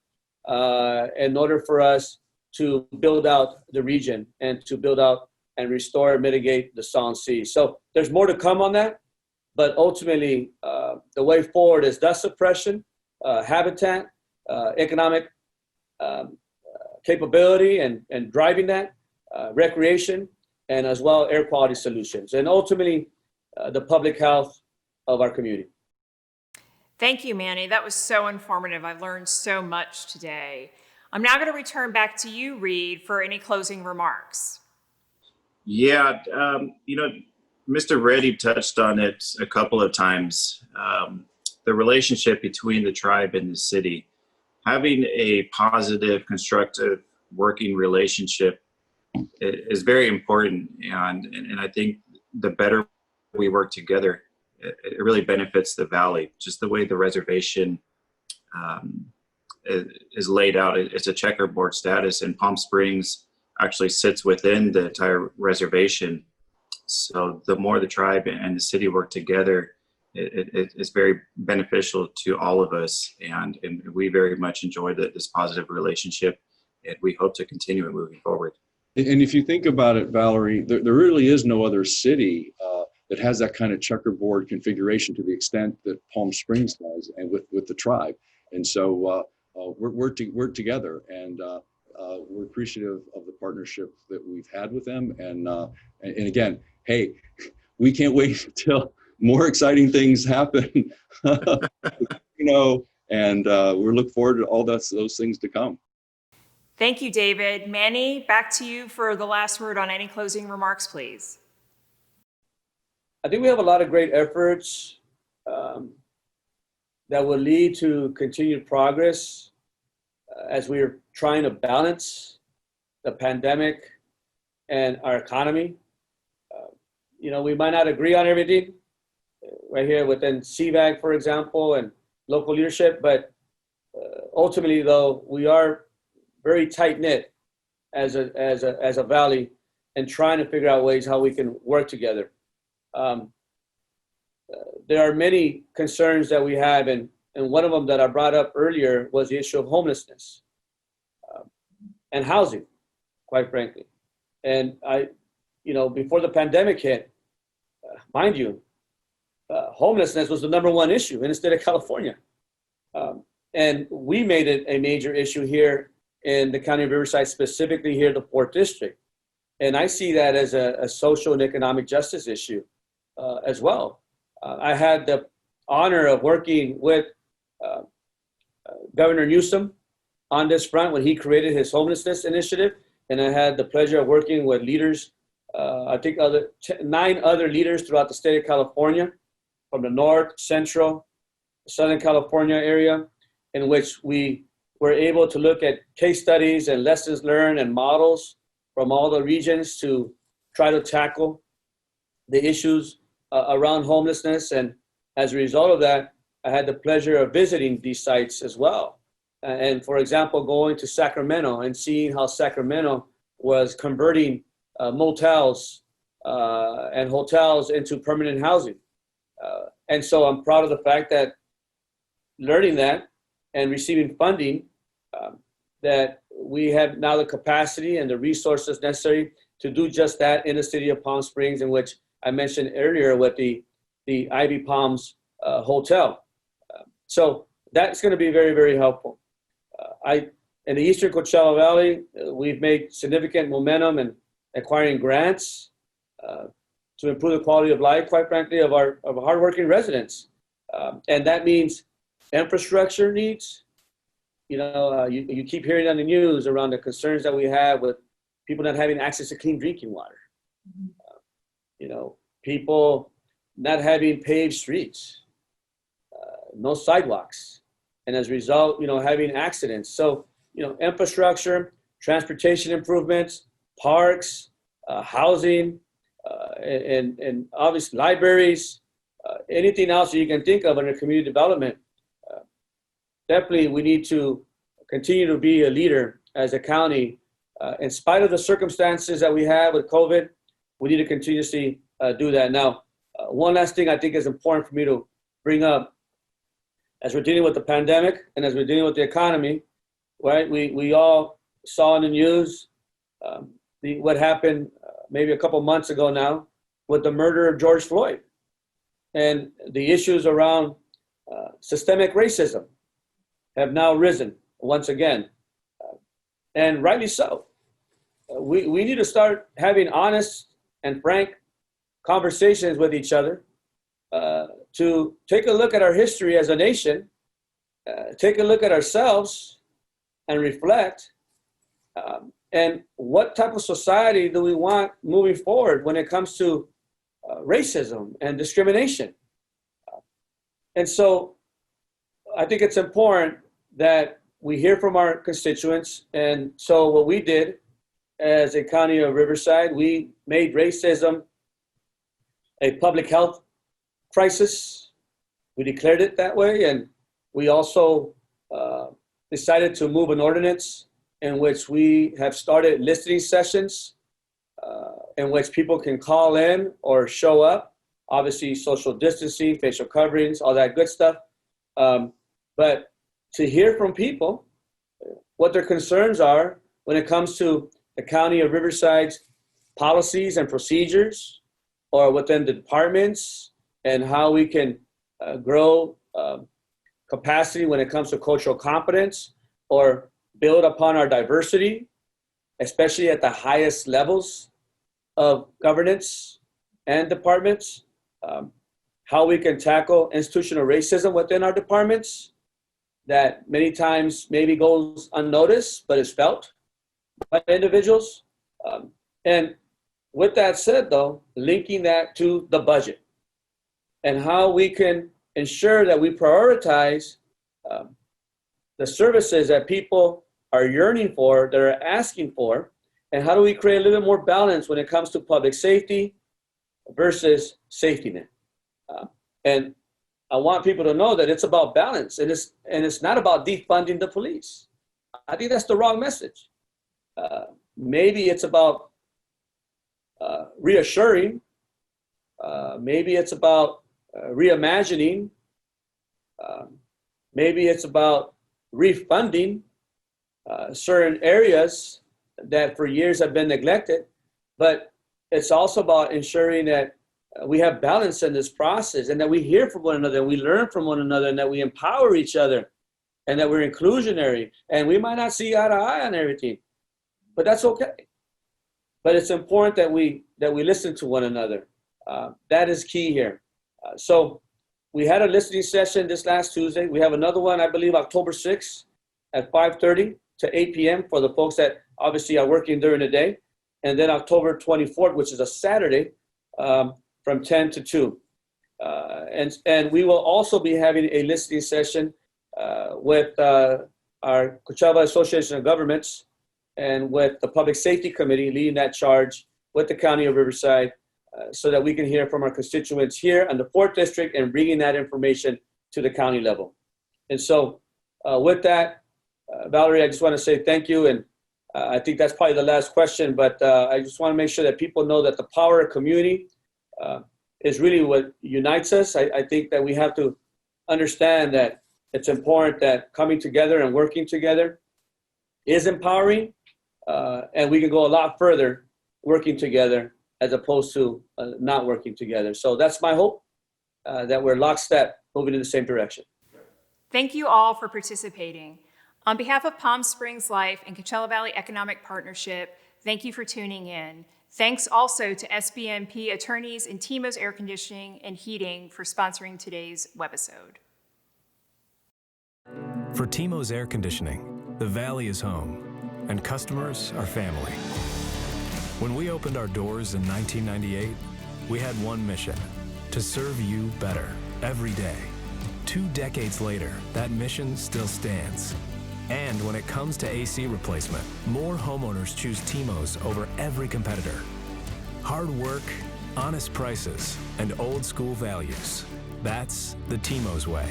in order for us to build out the region and to build out and restore and mitigate the Salton Sea. So there's more to come on that, but ultimately the way forward is dust suppression, habitat, economic capability and driving that, recreation, and as well air quality solutions, and ultimately the public health of our community. Thank you, Manny. That was so informative. I've learned so much today. I'm now going to return back to you, Reid, for any closing remarks. Yeah, Mr. Reddy touched on it a couple of times. The relationship between the tribe and the city, having a positive, constructive working relationship is very important. And I think the better we work together, it really benefits the valley. Just the way the reservation is laid out, it's a checkerboard status, and Palm Springs actually sits within the entire reservation. So the more the tribe and the city work together, it's very beneficial to all of us, and we very much enjoy this positive relationship, and we hope to continue it moving forward. And if you think about it, Valerie, there really is no other city that has that kind of checkerboard configuration to the extent that Palm Springs does, and with the tribe. And so we're together, and we're appreciative of the partnership that we've had with them. And again, hey, we can't wait until more exciting things happen, and we're looking forward to all those things to come. Thank you, David. Manny, back to you for the last word on any closing remarks, please. I think we have a lot of great efforts that will lead to continued progress as we're trying to balance the pandemic and our economy. We might not agree on everything right here within CVAG, for example, and local leadership, but ultimately, though, we are very tight-knit as a valley and trying to figure out ways how we can work together. There are many concerns that we have, and one of them that I brought up earlier was the issue of homelessness and housing, quite frankly. And before the pandemic hit, mind you, homelessness was the #1 issue in the state of California. And we made it a major issue here in the county of Riverside, specifically here in the 4th District. And I see that as a social and economic justice issue as well. I had the honor of working with Governor Newsom on this front when he created his homelessness initiative. And I had the pleasure of working with leaders, I think 9 other leaders throughout the state of California, from the North, Central, Southern California area, in which we were able to look at case studies and lessons learned and models from all the regions to try to tackle the issues around homelessness. And as a result of that, I had the pleasure of visiting these sites as well. And for example, going to Sacramento and seeing how Sacramento was converting motels and hotels into permanent housing. And so I'm proud of the fact that learning that and receiving funding, that we have now the capacity and the resources necessary to do just that in the city of Palm Springs, in which I mentioned earlier with the Ivy Palms Hotel. So that's going to be very, very helpful. In the Eastern Coachella Valley, we've made significant momentum in acquiring grants to improve the quality of life, quite frankly, of our hardworking residents. And that means infrastructure needs. You keep hearing on the news around the concerns that we have with people not having access to clean drinking water. People not having paved streets, no sidewalks, and as a result, having accidents. So, infrastructure, transportation improvements, parks, housing, and obviously libraries, anything else that you can think of under community development. Definitely, we need to continue to be a leader as a county. In spite of the circumstances that we have with COVID, we need to continuously do that. Now, one last thing I think is important for me to bring up. As we're dealing with the pandemic and as we're dealing with the economy, right? We all saw in the news what happened maybe a couple months ago now with the murder of George Floyd and the issues around systemic racism have now risen once again, and rightly so. We need to start having honest and frank conversations with each other to take a look at our history as a nation, take a look at ourselves and reflect, and what type of society do we want moving forward when it comes to racism and discrimination. And so I think it's important that we hear from our constituents. And so what we did as a county of Riverside, we made racism a public health crisis. We declared it that way. And we also decided to move an ordinance in which we have started listening sessions in which people can call in or show up. Obviously, social distancing, facial coverings, all that good stuff. But to hear from people what their concerns are when it comes to the County of Riverside's policies and procedures, or within the departments, and how we can grow capacity when it comes to cultural competence, or build upon our diversity, especially at the highest levels of governance and departments, how we can tackle institutional racism within our departments that many times maybe goes unnoticed, but is felt by individuals. And with that said, though, linking that to the budget and how we can ensure that we prioritize the services that people are yearning for, that are asking for, and how do we create a little bit more balance when it comes to public safety versus safety net. And I want people to know that it's about balance, and it's not about defunding the police. I think that's the wrong message. Maybe it's about reassuring. Maybe it's about reimagining. Maybe it's about refunding certain areas that for years have been neglected. But it's also about ensuring that we have balance in this process, and that we hear from one another, and we learn from one another, and that we empower each other, and that we're inclusionary. And we might not see eye to eye on everything, but that's okay. But it's important that we listen to one another. That is key here. So we had a listening session this last Tuesday. We have another one, I believe, October 6th at 5:30 to 8 p.m. for the folks that obviously are working during the day. And then October 24th, which is a Saturday, from 10 to 2. And we will also be having a listening session with our Coachella Association of Governments and with the Public Safety Committee leading that charge with the County of Riverside, so that we can hear from our constituents here in the 4th District and bringing that information to the county level. And so with that, Valerie, I just want to say thank you. And I think that's probably the last question, but I just want to make sure that people know that the power of community is really what unites us. I think that we have to understand that it's important that coming together and working together is empowering, and we can go a lot further working together as opposed to not working together. So that's my hope, that we're lockstep, moving in the same direction. Thank you all for participating. On behalf of Palm Springs Life and Coachella Valley Economic Partnership, thank you for tuning in. Thanks also to SBEMP attorneys and TIMO's Air Conditioning and Heating for sponsoring today's webisode. For TIMO's Air Conditioning, the Valley is home, and customers are family. When we opened our doors in 1998, we had one mission: to serve you better every day. 2 decades later, that mission still stands. And when it comes to AC replacement, more homeowners choose TIMO's over every competitor. Hard work, honest prices, and old school values. That's the TIMO's way.